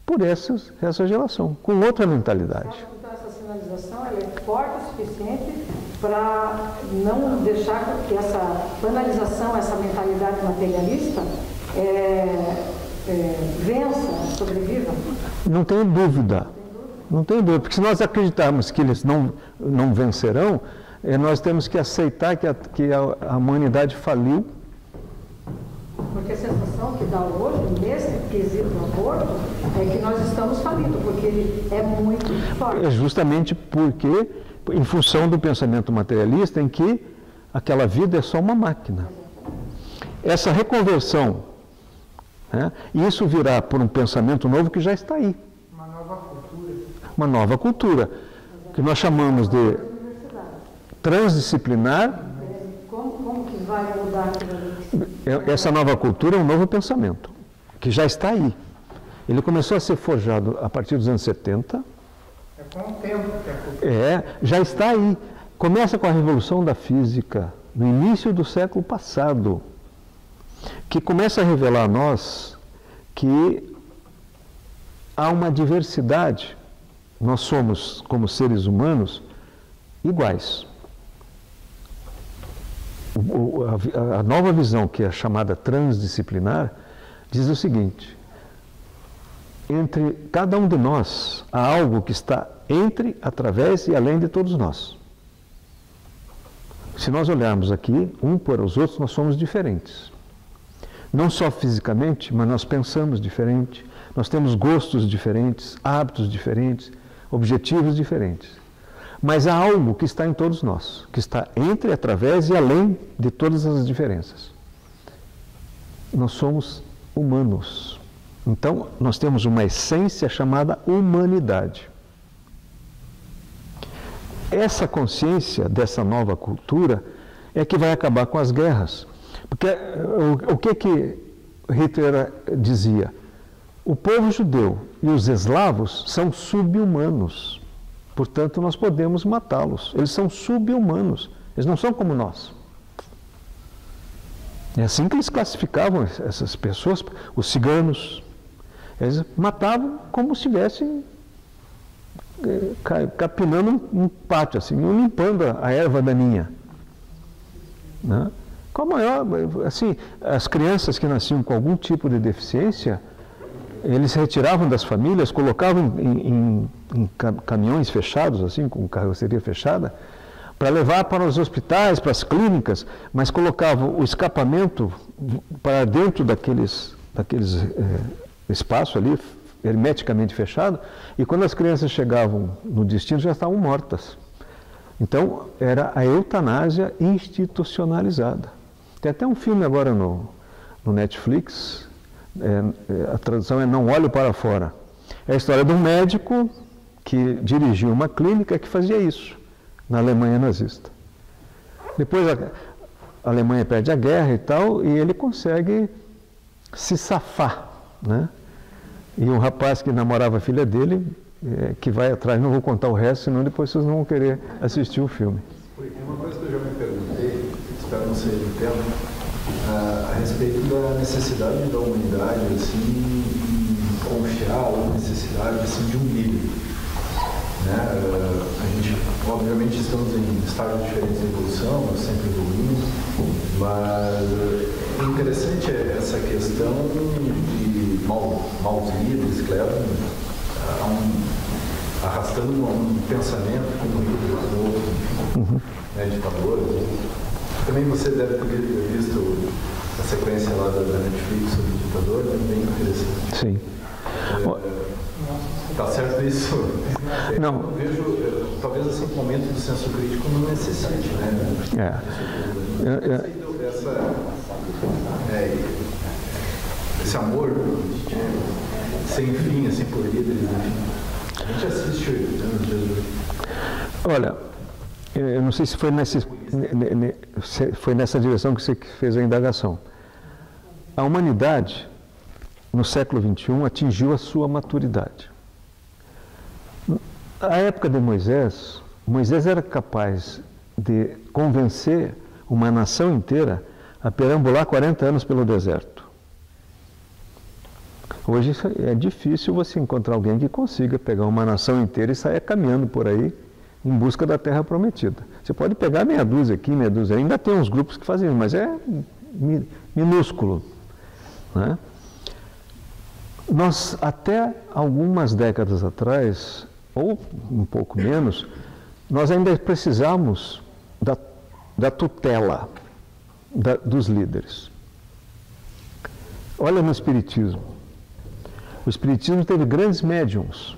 por essa geração, com outra mentalidade. Então, essa sinalização ela é forte o suficiente para não deixar que essa banalização, essa mentalidade materialista vença, sobreviva? Não tenho dúvida. Não tenho dúvida, porque se nós acreditarmos que eles não vencerão, nós temos que aceitar que a humanidade faliu. Porque a sensação que dá hoje, nesse quesito do aborto, é que nós estamos falindo, porque ele é muito forte. É justamente porque, em função do pensamento materialista, em que aquela vida é só uma máquina. Essa reconversão, né, isso virá por um pensamento novo que já está aí. Uma nova cultura, que nós chamamos de transdisciplinar. Como que vai mudar aquilo? Essa nova cultura é um novo pensamento, que já está aí. Ele começou a ser forjado a partir dos anos 70. É com o tempo que a cultura... Já está aí. Começa com a revolução da física, no início do século passado, que começa a revelar a nós que há uma diversidade. Nós somos, como seres humanos, iguais. A nova visão, que é chamada transdisciplinar, diz o seguinte: entre cada um de nós há algo que está entre, através e além de todos nós. Se nós olharmos aqui, um para os outros, nós somos diferentes. Não só fisicamente, mas nós pensamos diferente, nós temos gostos diferentes, hábitos diferentes, objetivos diferentes. Mas há algo que está em todos nós, que está entre, através e além de todas as diferenças. Nós somos humanos. Então, nós temos uma essência chamada humanidade. Essa consciência dessa nova cultura é que vai acabar com as guerras. Porque o que Hitler dizia? O povo judeu e os eslavos são sub-humanos. Portanto, nós podemos matá-los. Eles são sub-humanos. Eles não são como nós. É assim que eles classificavam essas pessoas, os ciganos. Eles matavam como se estivessem capinando um pátio, assim, limpando a erva daninha. Né? Com a maior, assim, as crianças que nasciam com algum tipo de deficiência, eles retiravam das famílias, colocavam em caminhões fechados, assim, com carroceria fechada, para levar para os hospitais, para as clínicas, mas colocavam o escapamento para dentro daqueles espaços ali, hermeticamente fechado, e quando as crianças chegavam no destino já estavam mortas. Então, era a eutanásia institucionalizada. Tem até um filme agora no Netflix, a tradução é Não Olho Para Fora. É a história de um médico que dirigiu uma clínica que fazia isso, na Alemanha nazista. Depois a Alemanha perde a guerra e tal, e ele consegue se safar, né? E um rapaz que namorava a filha dele, que vai atrás, não vou contar o resto, senão depois vocês não vão querer assistir o filme. Uma coisa que eu já me perguntei, espero não ser de tempo, a respeito da necessidade da humanidade, assim, em confiar ou necessidade, assim, de um líder. Né? A gente, obviamente, estamos em estágios diferentes de evolução, nós sempre evoluímos, mas é interessante essa questão de maus líderes que levam arrastando um pensamento como líder, né, ditadores. Também você deve ter visto a sequência lá da Netflix sobre o ditador, é bem interessante. Sim. Tá certo isso? Não. Eu vejo, talvez assim, um momento do senso crítico não necessite, né? Esse amor sem fim, assim, por líderes, né? A gente assiste Olha, eu não sei se foi nessa direção que você fez a indagação. A humanidade no século XXI, atingiu a sua maturidade. Na época de Moisés, Moisés era capaz de convencer uma nação inteira a perambular 40 anos pelo deserto. Hoje é difícil você encontrar alguém que consiga pegar uma nação inteira e sair caminhando por aí em busca da terra prometida. Você pode pegar meia dúzia aqui, meia dúzia, ainda tem uns grupos que fazem isso, mas é minúsculo, né? Nós, até algumas décadas atrás, ou um pouco menos, nós ainda precisamos da tutela dos líderes. Olha no Espiritismo. O Espiritismo teve grandes médiums.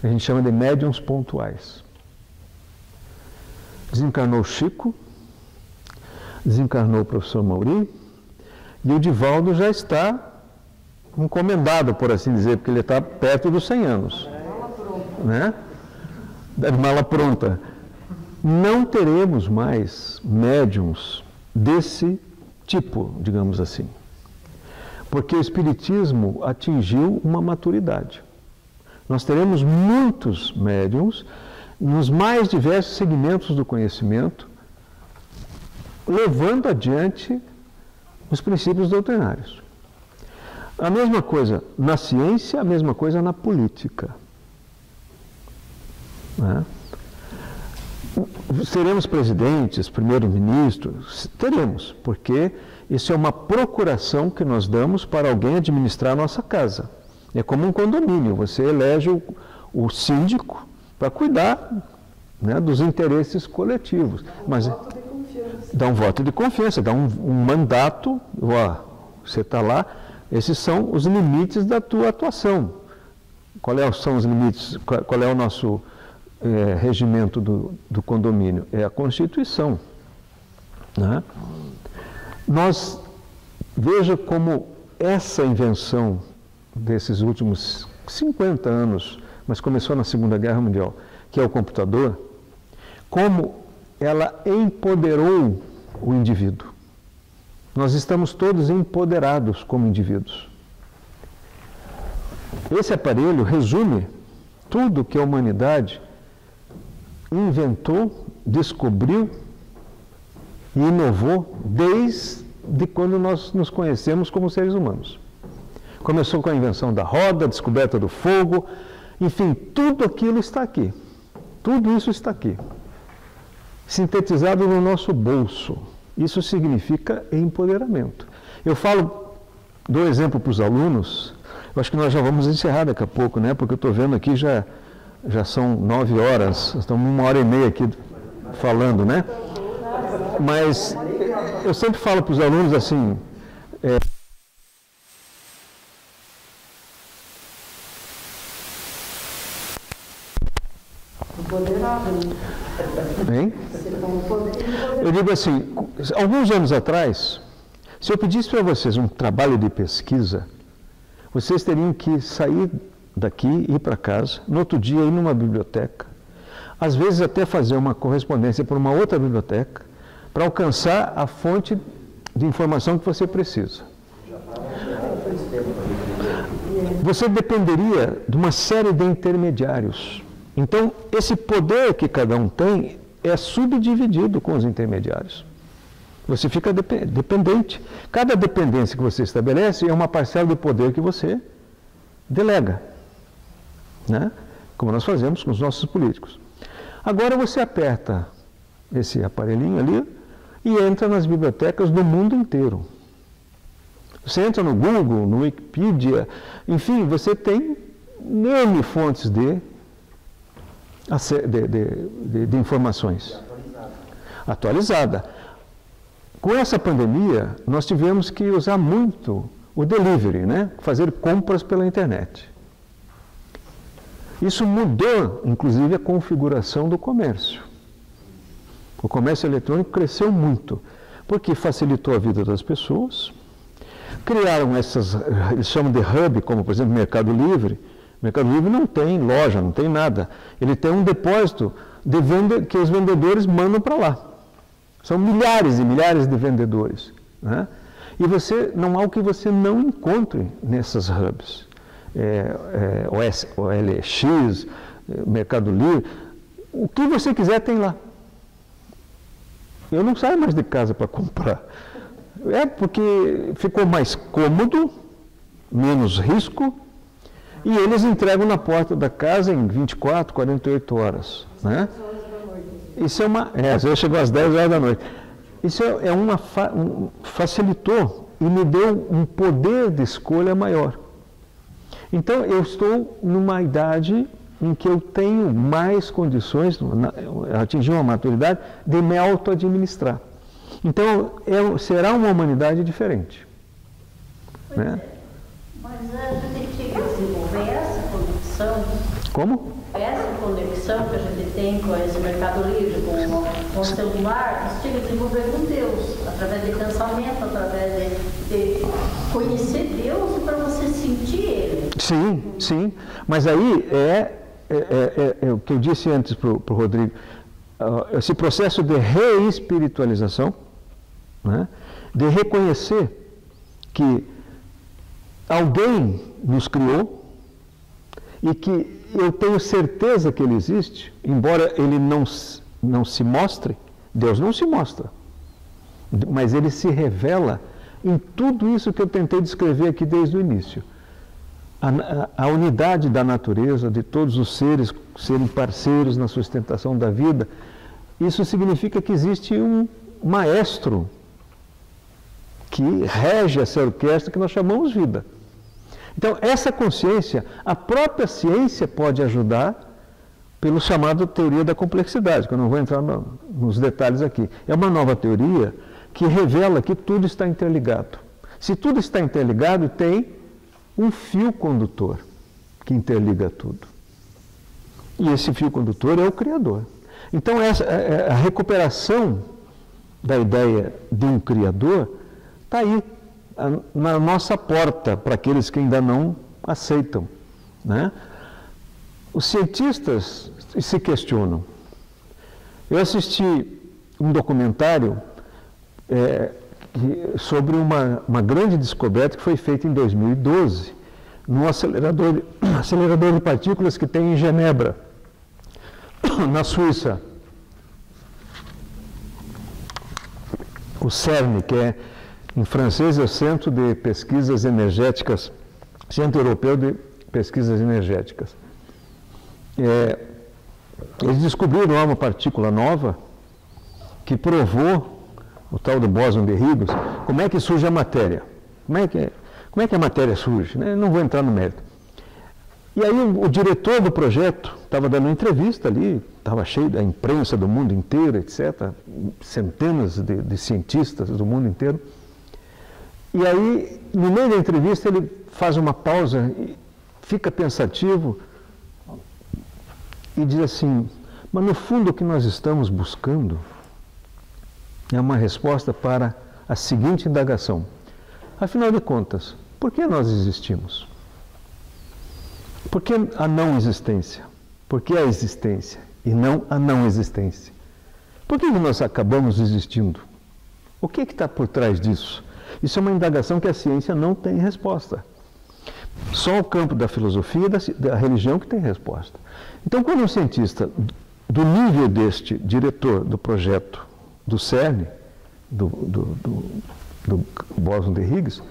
A gente chama de médiums pontuais. Desencarnou Chico, desencarnou o professor Mauri, e o Divaldo já está encomendado, por assim dizer, porque ele está perto dos 100 anos. Né? Da mala pronta. Não teremos mais médiums desse tipo, digamos assim. Porque o Espiritismo atingiu uma maturidade. Nós teremos muitos médiums nos mais diversos segmentos do conhecimento, levando adiante os princípios doutrinários. A mesma coisa na ciência, a mesma coisa na política. Né? Seremos presidentes, primeiros-ministros? Teremos, porque isso é uma procuração que nós damos para alguém administrar a nossa casa. É como um condomínio, você elege o síndico para cuidar, né, dos interesses coletivos. Mas dá um voto de confiança, dá um mandato, ó, você está lá, esses são os limites da tua atuação. São os limites, qual é o nosso regimento do condomínio? É a Constituição. Né? Veja como essa invenção desses últimos 50 anos, mas começou na Segunda Guerra Mundial, que é o computador, como ela empoderou o indivíduo. Nós estamos todos empoderados como indivíduos. Esse aparelho resume tudo que a humanidade inventou, descobriu e inovou desde quando nós nos conhecemos como seres humanos. Começou com a invenção da roda, a descoberta do fogo, enfim, tudo aquilo está aqui. Tudo isso está aqui. Sintetizado no nosso bolso. Isso significa empoderamento. Eu dou exemplo para os alunos, eu acho que nós já vamos encerrar daqui a pouco, né? Porque eu estou vendo aqui já são 9 horas, estamos 1h30 aqui falando, né? Mas eu sempre falo para os alunos assim, hein? Eu digo assim, alguns anos atrás, se eu pedisse para vocês um trabalho de pesquisa, vocês teriam que sair daqui, ir para casa, no outro dia ir numa biblioteca, às vezes até fazer uma correspondência para uma outra biblioteca, para alcançar a fonte de informação que você precisa. Você dependeria de uma série de intermediários. Então, esse poder que cada um tem é subdividido com os intermediários. Você fica dependente. Cada dependência que você estabelece é uma parcela do poder que você delega, né? Como nós fazemos com os nossos políticos. Agora você aperta esse aparelhinho ali e entra nas bibliotecas do mundo inteiro. Você entra no Google, no Wikipedia, enfim, você tem N fontes de informações. Atualizada. Com essa pandemia, nós tivemos que usar muito o delivery, né? Fazer compras pela internet. Isso mudou, inclusive, a configuração do comércio. O comércio eletrônico cresceu muito, porque facilitou a vida das pessoas. Criaram eles chamam de hub, como por exemplo o Mercado Livre. O Mercado Livre não tem loja, não tem nada. Ele tem um depósito que os vendedores mandam para lá. São milhares e milhares de vendedores, né? E não há o que você não encontre nessas hubs. OLX, Mercado Livre, o que você quiser tem lá. Eu não saio mais de casa para comprar. É porque ficou mais cômodo, menos risco, e eles entregam na porta da casa em 24, 48 horas. Né? Isso às vezes chegou às 10 horas da noite. Isso facilitou e me deu um poder de escolha maior. Então, eu estou numa idade em que eu tenho mais condições, atingir uma maturidade, de me auto-administrar. Então, será uma humanidade diferente. Né? Mas a gente tem que desenvolver essa conexão. Como? Essa conexão que a gente tem com esse Mercado Livre, com o celular, a gente tem que desenvolver com Deus, através de pensamento, através de conhecer Deus e para você sentir Ele. Sim, sim. Mas aí é o que eu disse antes para o Rodrigo, esse processo de reespiritualização, né, de reconhecer que alguém nos criou e que eu tenho certeza que ele existe, embora ele não se mostre, Deus não se mostra, mas ele se revela em tudo isso que eu tentei descrever aqui desde o início. A unidade da natureza, de todos os seres serem parceiros na sustentação da vida, isso significa que existe um maestro que rege essa orquestra que nós chamamos vida. Então, essa consciência, a própria ciência pode ajudar pelo chamado teoria da complexidade, que eu não vou entrar nos detalhes aqui. É uma nova teoria que revela que tudo está interligado. Se tudo está interligado, tem um fio condutor que interliga tudo. E esse fio condutor é o Criador. Então, a recuperação da ideia de um Criador está aí, na nossa porta, para aqueles que ainda não aceitam. Né? Os cientistas se questionam. Eu assisti um documentário sobre uma grande descoberta que foi feita em 2012, num acelerador de partículas que tem em Genebra, na Suíça. O CERN, que é, em francês, é o Centro de Pesquisas Energéticas, Centro Europeu de Pesquisas Energéticas. Eles descobriram lá uma partícula nova que provou o tal do bóson de Higgs. Como é que surge a matéria? Como é que a matéria surge? Não vou entrar no mérito. E aí o diretor do projeto estava dando uma entrevista ali, estava cheio da imprensa do mundo inteiro, etc., centenas de cientistas do mundo inteiro. E aí, no meio da entrevista, ele faz uma pausa, e fica pensativo e diz assim, mas no fundo o que nós estamos buscando é uma resposta para a seguinte indagação. Afinal de contas, por que nós existimos? Por que a não existência? Por que a existência e não a não existência? Por que nós acabamos existindo? O que está por trás disso? Isso é uma indagação que a ciência não tem resposta. Só o campo da filosofia e da religião que tem resposta. Então, quando um cientista do nível deste diretor do projeto do CERN, do bóson de Higgs,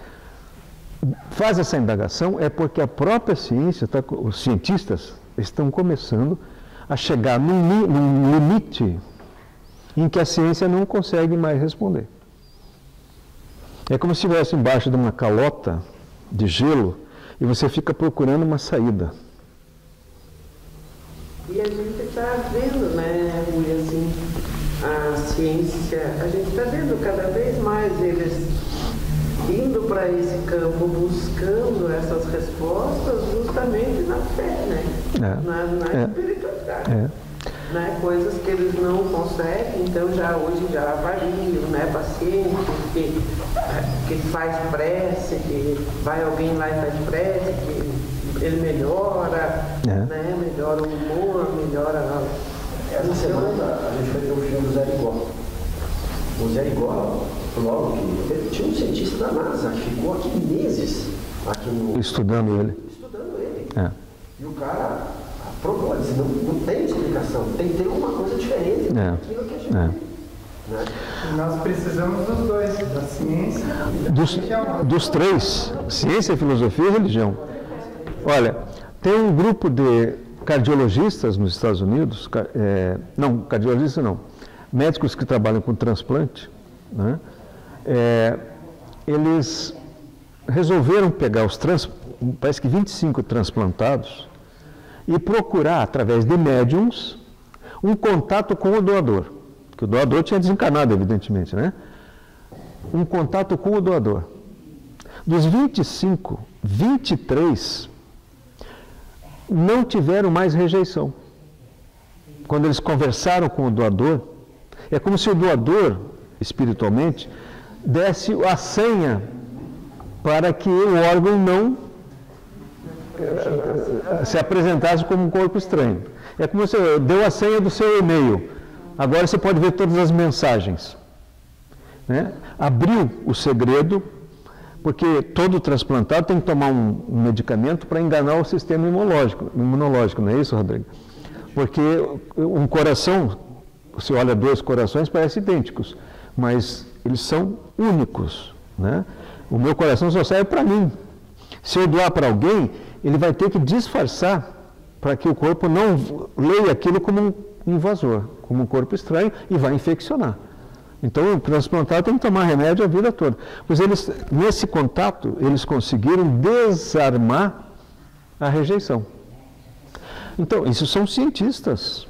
faz essa indagação, é porque a própria ciência, os cientistas estão começando a chegar num limite em que a ciência não consegue mais responder. É como se estivesse embaixo de uma calota de gelo e você fica procurando uma saída. E a gente está vendo, né, Rui, assim, a ciência, a gente está vendo cada vez mais eles indo para esse campo, buscando essas respostas justamente na fé, né? Na espiritualidade. Né? Coisas que eles não conseguem, então hoje já avaliam, né? Paciente que faz prece, que vai alguém lá e faz prece, que ele melhora, né? Melhora o humor, melhora Essa semana a gente vai ter o filme do Zé Rigó. O Zé Rigó logo que tinha um cientista da NASA que ficou aqui meses aqui no... Estudando ele. É. E o cara provou, disse, não tem explicação, tem que ter uma coisa diferente daquilo que a gente né? Nós precisamos dos dois, da ciência e da religião. Dos três, ciência, filosofia e religião. Olha, tem um grupo de cardiologistas nos Estados Unidos, não, cardiologistas não, médicos que trabalham com transplante, né? Eles resolveram pegar parece que 25 transplantados e procurar, através de médiums, um contato com o doador. Porque o doador tinha desencarnado, evidentemente, né? Um contato com o doador. Dos 25, 23 não tiveram mais rejeição. Quando eles conversaram com o doador, é como se o doador, espiritualmente, desse a senha para que o órgão não se apresentasse como um corpo estranho. É como se você deu a senha do seu e-mail. Agora você pode ver todas as mensagens. Né? Abriu o segredo, porque todo transplantado tem que tomar um medicamento para enganar o sistema imunológico, não é isso, Rodrigo? Porque um coração, você olha dois corações, parecem idênticos, mas eles são únicos. Né? O meu coração só serve para mim. Se eu doar para alguém, ele vai ter que disfarçar para que o corpo não leia aquilo como um invasor, como um corpo estranho, e vai infeccionar. Então, o transplantado tem que tomar remédio a vida toda. Pois eles, nesse contato, eles conseguiram desarmar a rejeição. Então, isso são cientistas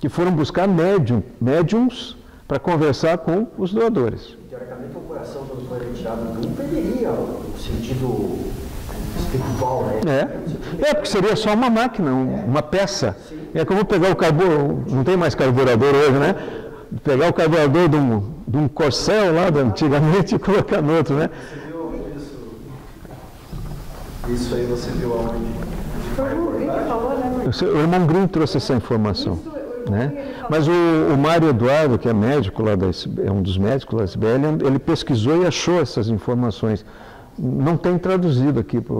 que foram buscar médiums para conversar com os doadores. Teoricamente, o coração, quando foi retirado do perderia o sentido espiritual, né? Porque seria só uma máquina, uma peça. É como pegar o carburador, não tem mais carburador hoje, né? Pegar o carburador de um Corcel lá de antigamente e colocar no outro, né? Você viu isso aí você viu aonde? Foi o Grimm que falou, né? O irmão Grimm trouxe essa informação. Né? Mas o Mário Eduardo, que é médico lá é um dos médicos da SBL, ele pesquisou e achou essas informações. Não tem traduzido aqui para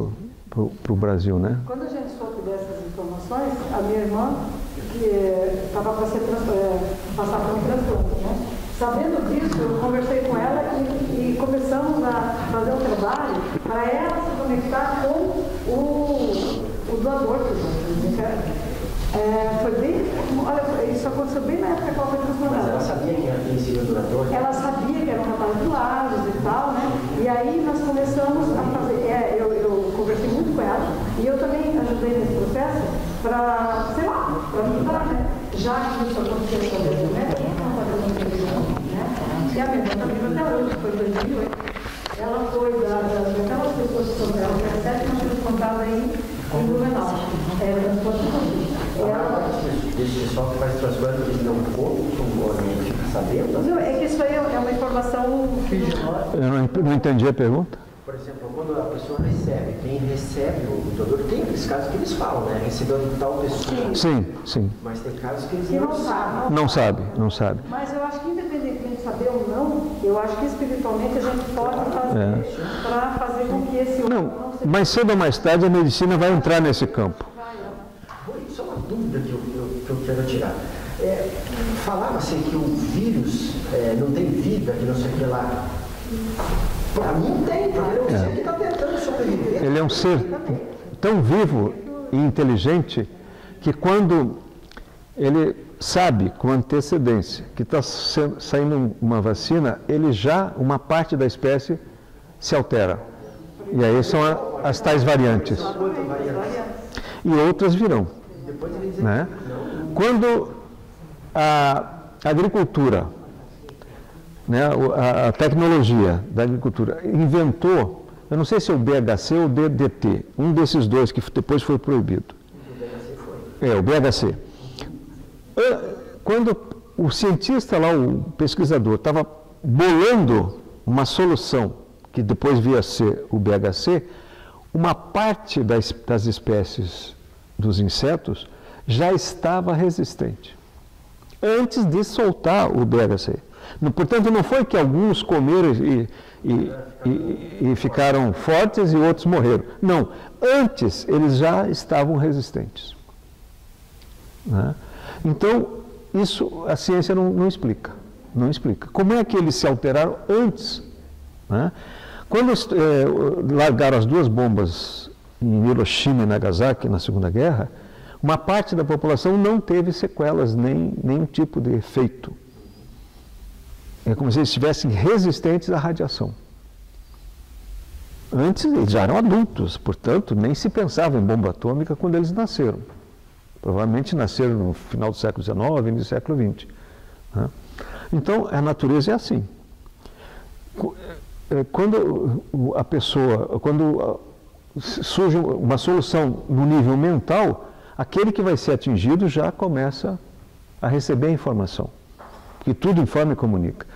o Brasil, né? Quando a gente soube dessas informações, a minha irmã, que estava para passar por um transplante, né? Sabendo disso, eu conversei com ela e começamos a fazer um trabalho para ela se conectar com o doador. Foi bem, olha, isso aconteceu bem na época que ela foi transplantada. Mas ela sabia que ela tinha sido doador? Ela sabia que era um rapaz de lados e tal, né? E aí nós começamos a fazer, eu conversei muito com ela e eu também ajudei nesse processo para, sei lá, para ajudar, né? Já que isso aconteceu com a minha mulher, não fazer uma televisão, né? E a minha irmã está viva até hoje, foi em 2008. Ela foi daquelas pessoas que são dela, 17, nós temos contado aí em Blumenau. Esse pessoal que faz transplante, eles não contam, a gente fica sabendo? Não, é que isso aí é uma informação que... Eu não entendi a pergunta. Por exemplo, quando a pessoa recebe, quem recebe o doador, tem aqueles casos que eles falam, né? Recebeu de tal pessoa. Sim. Mas tem casos que eles não sabem. Não sabe. Mas eu acho que independente de saber ou não, eu acho que espiritualmente a gente pode fazer para fazer com que esse outro não seja... Mais cedo ou mais tarde a medicina vai entrar nesse campo. Só uma dúvida que eu quero tirar. Falava-se que o vírus não tem vida, que não sei o que lá. Para mim tem, porque ele é um ser que está tentando sobreviver. Ele é um ser tão vivo e inteligente que quando ele sabe com antecedência que está saindo uma vacina, uma parte da espécie se altera. E aí são as tais variantes. E outras virão. Né? Quando a agricultura, né, a tecnologia da agricultura inventou, eu não sei se é o BHC ou o DDT, um desses dois que depois foi proibido. O BHC. Quando o cientista lá, o pesquisador, estava bolando uma solução que depois via ser o BHC, uma parte das espécies dos insetos já estava resistente, antes de soltar o BHC. Portanto, não foi que alguns comeram e ficaram fortes e outros morreram. Não, antes eles já estavam resistentes. Né? Então, isso a ciência não explica. Não explica. Como é que eles se alteraram antes? Né? Quando largaram as duas bombas em Hiroshima e Nagasaki na Segunda Guerra, uma parte da população não teve sequelas, nenhum tipo de efeito. É como se eles estivessem resistentes à radiação. Antes eles já eram adultos, portanto, nem se pensava em bomba atômica quando eles nasceram. Provavelmente nasceram no final do século XIX, início do século XX. Né? Então, a natureza é assim. Quando a pessoa, quando surge uma solução no nível mental, aquele que vai ser atingido já começa a receber a informação. Que tudo informa e comunica.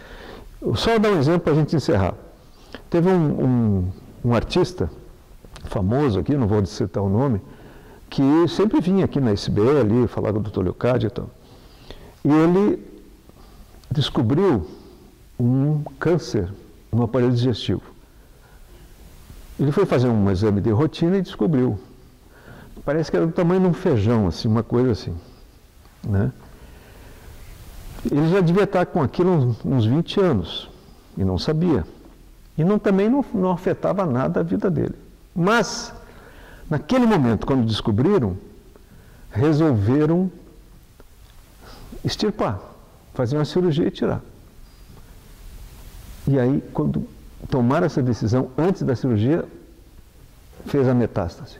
Só dar um exemplo para a gente encerrar. Teve um artista famoso aqui, não vou citar o nome, que sempre vinha aqui na SBE ali, falar com o Dr. Leocádio e tal. E ele descobriu um câncer no aparelho digestivo. Ele foi fazer um exame de rotina e descobriu. Parece que era do tamanho de um feijão, assim, uma coisa assim. Né? Ele já devia estar com aquilo uns 20 anos e não sabia. E também não afetava nada a vida dele. Mas, naquele momento, quando descobriram, resolveram extirpar, fazer uma cirurgia e tirar. E aí, quando tomaram essa decisão, antes da cirurgia, fez a metástase.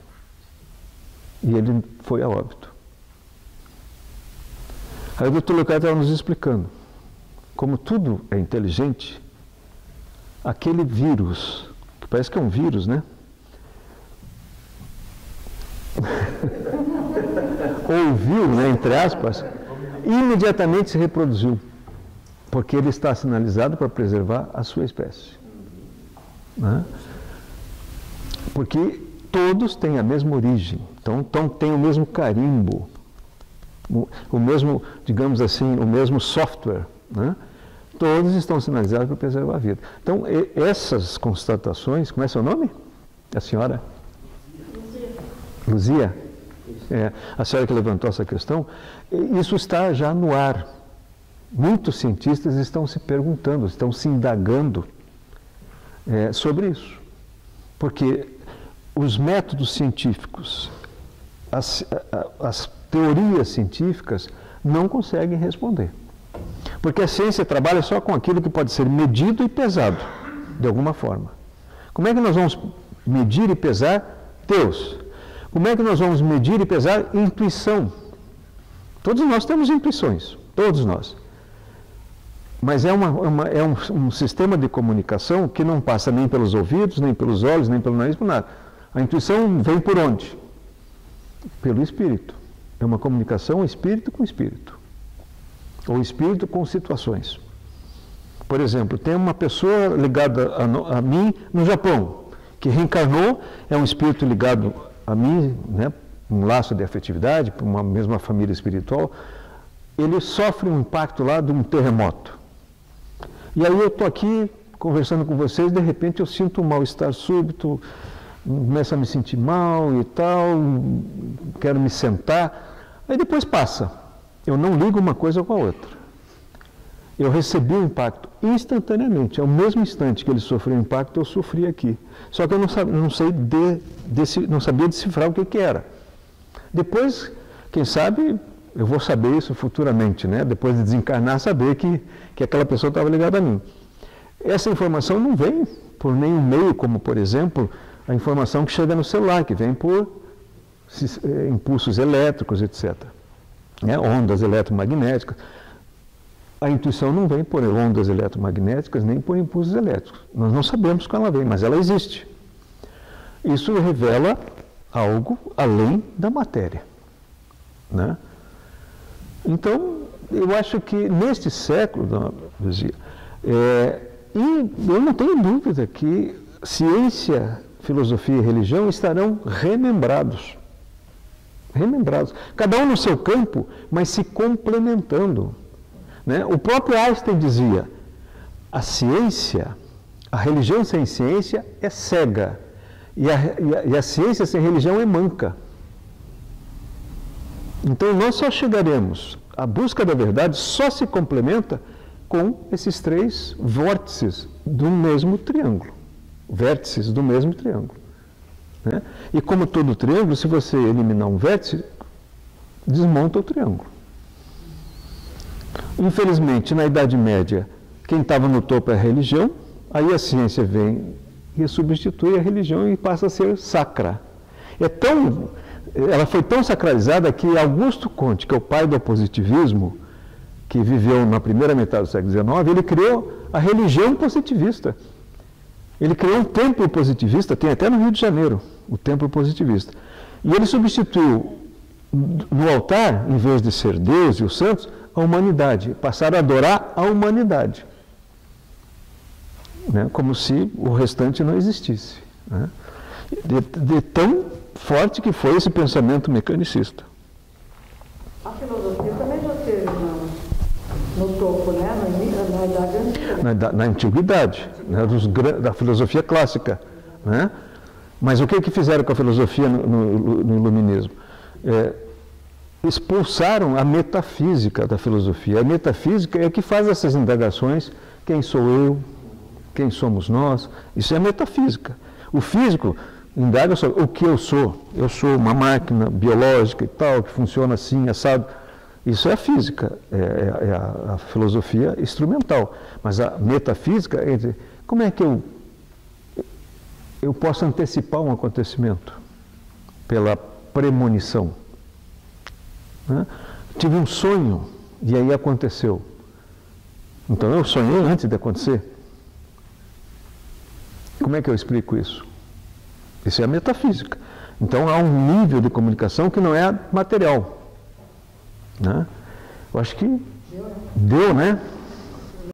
E ele foi a óbito. Aí o Dr. Leocádio estava nos explicando como tudo é inteligente, aquele vírus, que parece que é um vírus, né? Ouviu, né, entre aspas, imediatamente se reproduziu, porque ele está sinalizado para preservar a sua espécie. Né? Porque todos têm a mesma origem, então têm o mesmo carimbo, o mesmo, digamos assim, o mesmo software, né? Todos estão sinalizados para preservar a vida. Então, essas constatações, como é seu nome? A senhora? Luzia? A senhora que levantou essa questão, isso está já no ar. Muitos cientistas estão se perguntando, estão se indagando sobre isso. Porque os métodos científicos, as teorias científicas não conseguem responder. Porque a ciência trabalha só com aquilo que pode ser medido e pesado, de alguma forma. Como é que nós vamos medir e pesar Deus? Como é que nós vamos medir e pesar intuição? Todos nós temos intuições, todos nós. Mas é um sistema de comunicação que não passa nem pelos ouvidos, nem pelos olhos, nem pelo nariz, por nada. A intuição vem por onde? Pelo espírito. É uma comunicação espírito com espírito. Ou espírito com situações. Por exemplo, tem uma pessoa ligada a mim no Japão, que reencarnou, é um espírito ligado a mim, né, um laço de afetividade, por uma mesma família espiritual. Ele sofre um impacto lá de um terremoto. E aí eu estou aqui conversando com vocês, de repente eu sinto um mal-estar súbito, começo a me sentir mal e tal, quero me sentar, aí depois passa. Eu não ligo uma coisa com a outra. Eu recebi o impacto instantaneamente. Ao mesmo instante que ele sofreu o impacto, eu sofri aqui. Só que eu não sabia decifrar o que era. Depois, quem sabe, eu vou saber isso futuramente, né? Depois de desencarnar, saber que aquela pessoa estava ligada a mim. Essa informação não vem por nenhum meio, como, por exemplo, a informação que chega no celular, que vem por impulsos elétricos, etc. Ondas eletromagnéticas. A intuição não vem por ondas eletromagnéticas nem por impulsos elétricos. Nós não sabemos como ela vem, mas ela existe. Isso revela algo além da matéria. Né? Então, eu acho que neste século, Luzia, e eu não tenho dúvida que ciência, filosofia e religião estarão remembrados. Cada um no seu campo, mas se complementando. Né? O próprio Einstein dizia, a ciência, a religião sem ciência é cega. E a ciência sem religião é manca. Então nós só chegaremos, a busca da verdade só se complementa com esses 3 vórtices do mesmo triângulo. Vértices do mesmo triângulo. Né? E como todo triângulo, se você eliminar um vértice, desmonta o triângulo. Infelizmente, na Idade Média, quem estava no topo é a religião, aí a ciência vem e substitui a religião e passa a ser sacra. Ela foi tão sacralizada que Augusto Comte, que é o pai do positivismo, que viveu na primeira metade do século XIX, ele criou a religião positivista. Ele criou um templo positivista, tem até no Rio de Janeiro, o templo positivista. E ele substituiu no altar, em vez de ser Deus e os santos, a humanidade. Passaram a adorar a humanidade. Né? Como se o restante não existisse. Né? De tão forte que foi esse pensamento mecanicista. A filosofia também já esteve no topo, né? Na Idade Antiga. Na Antiguidade, né? Da filosofia clássica. Né? Mas o que fizeram com a filosofia no Iluminismo? Expulsaram a metafísica da filosofia. A metafísica é que faz essas indagações: quem sou eu? Quem somos nós? Isso é metafísica. O físico indaga sobre o que eu sou. Eu sou uma máquina biológica e tal, que funciona assim, assado. Isso é a física, é a filosofia instrumental. Mas a metafísica é dizer, como é que eu posso antecipar um acontecimento? Pela premonição. Né? Tive um sonho e aí aconteceu. Então eu sonhei antes de acontecer. Como é que eu explico isso? Isso é a metafísica. Então há um nível de comunicação que não é material. Né? Eu acho que deu, né?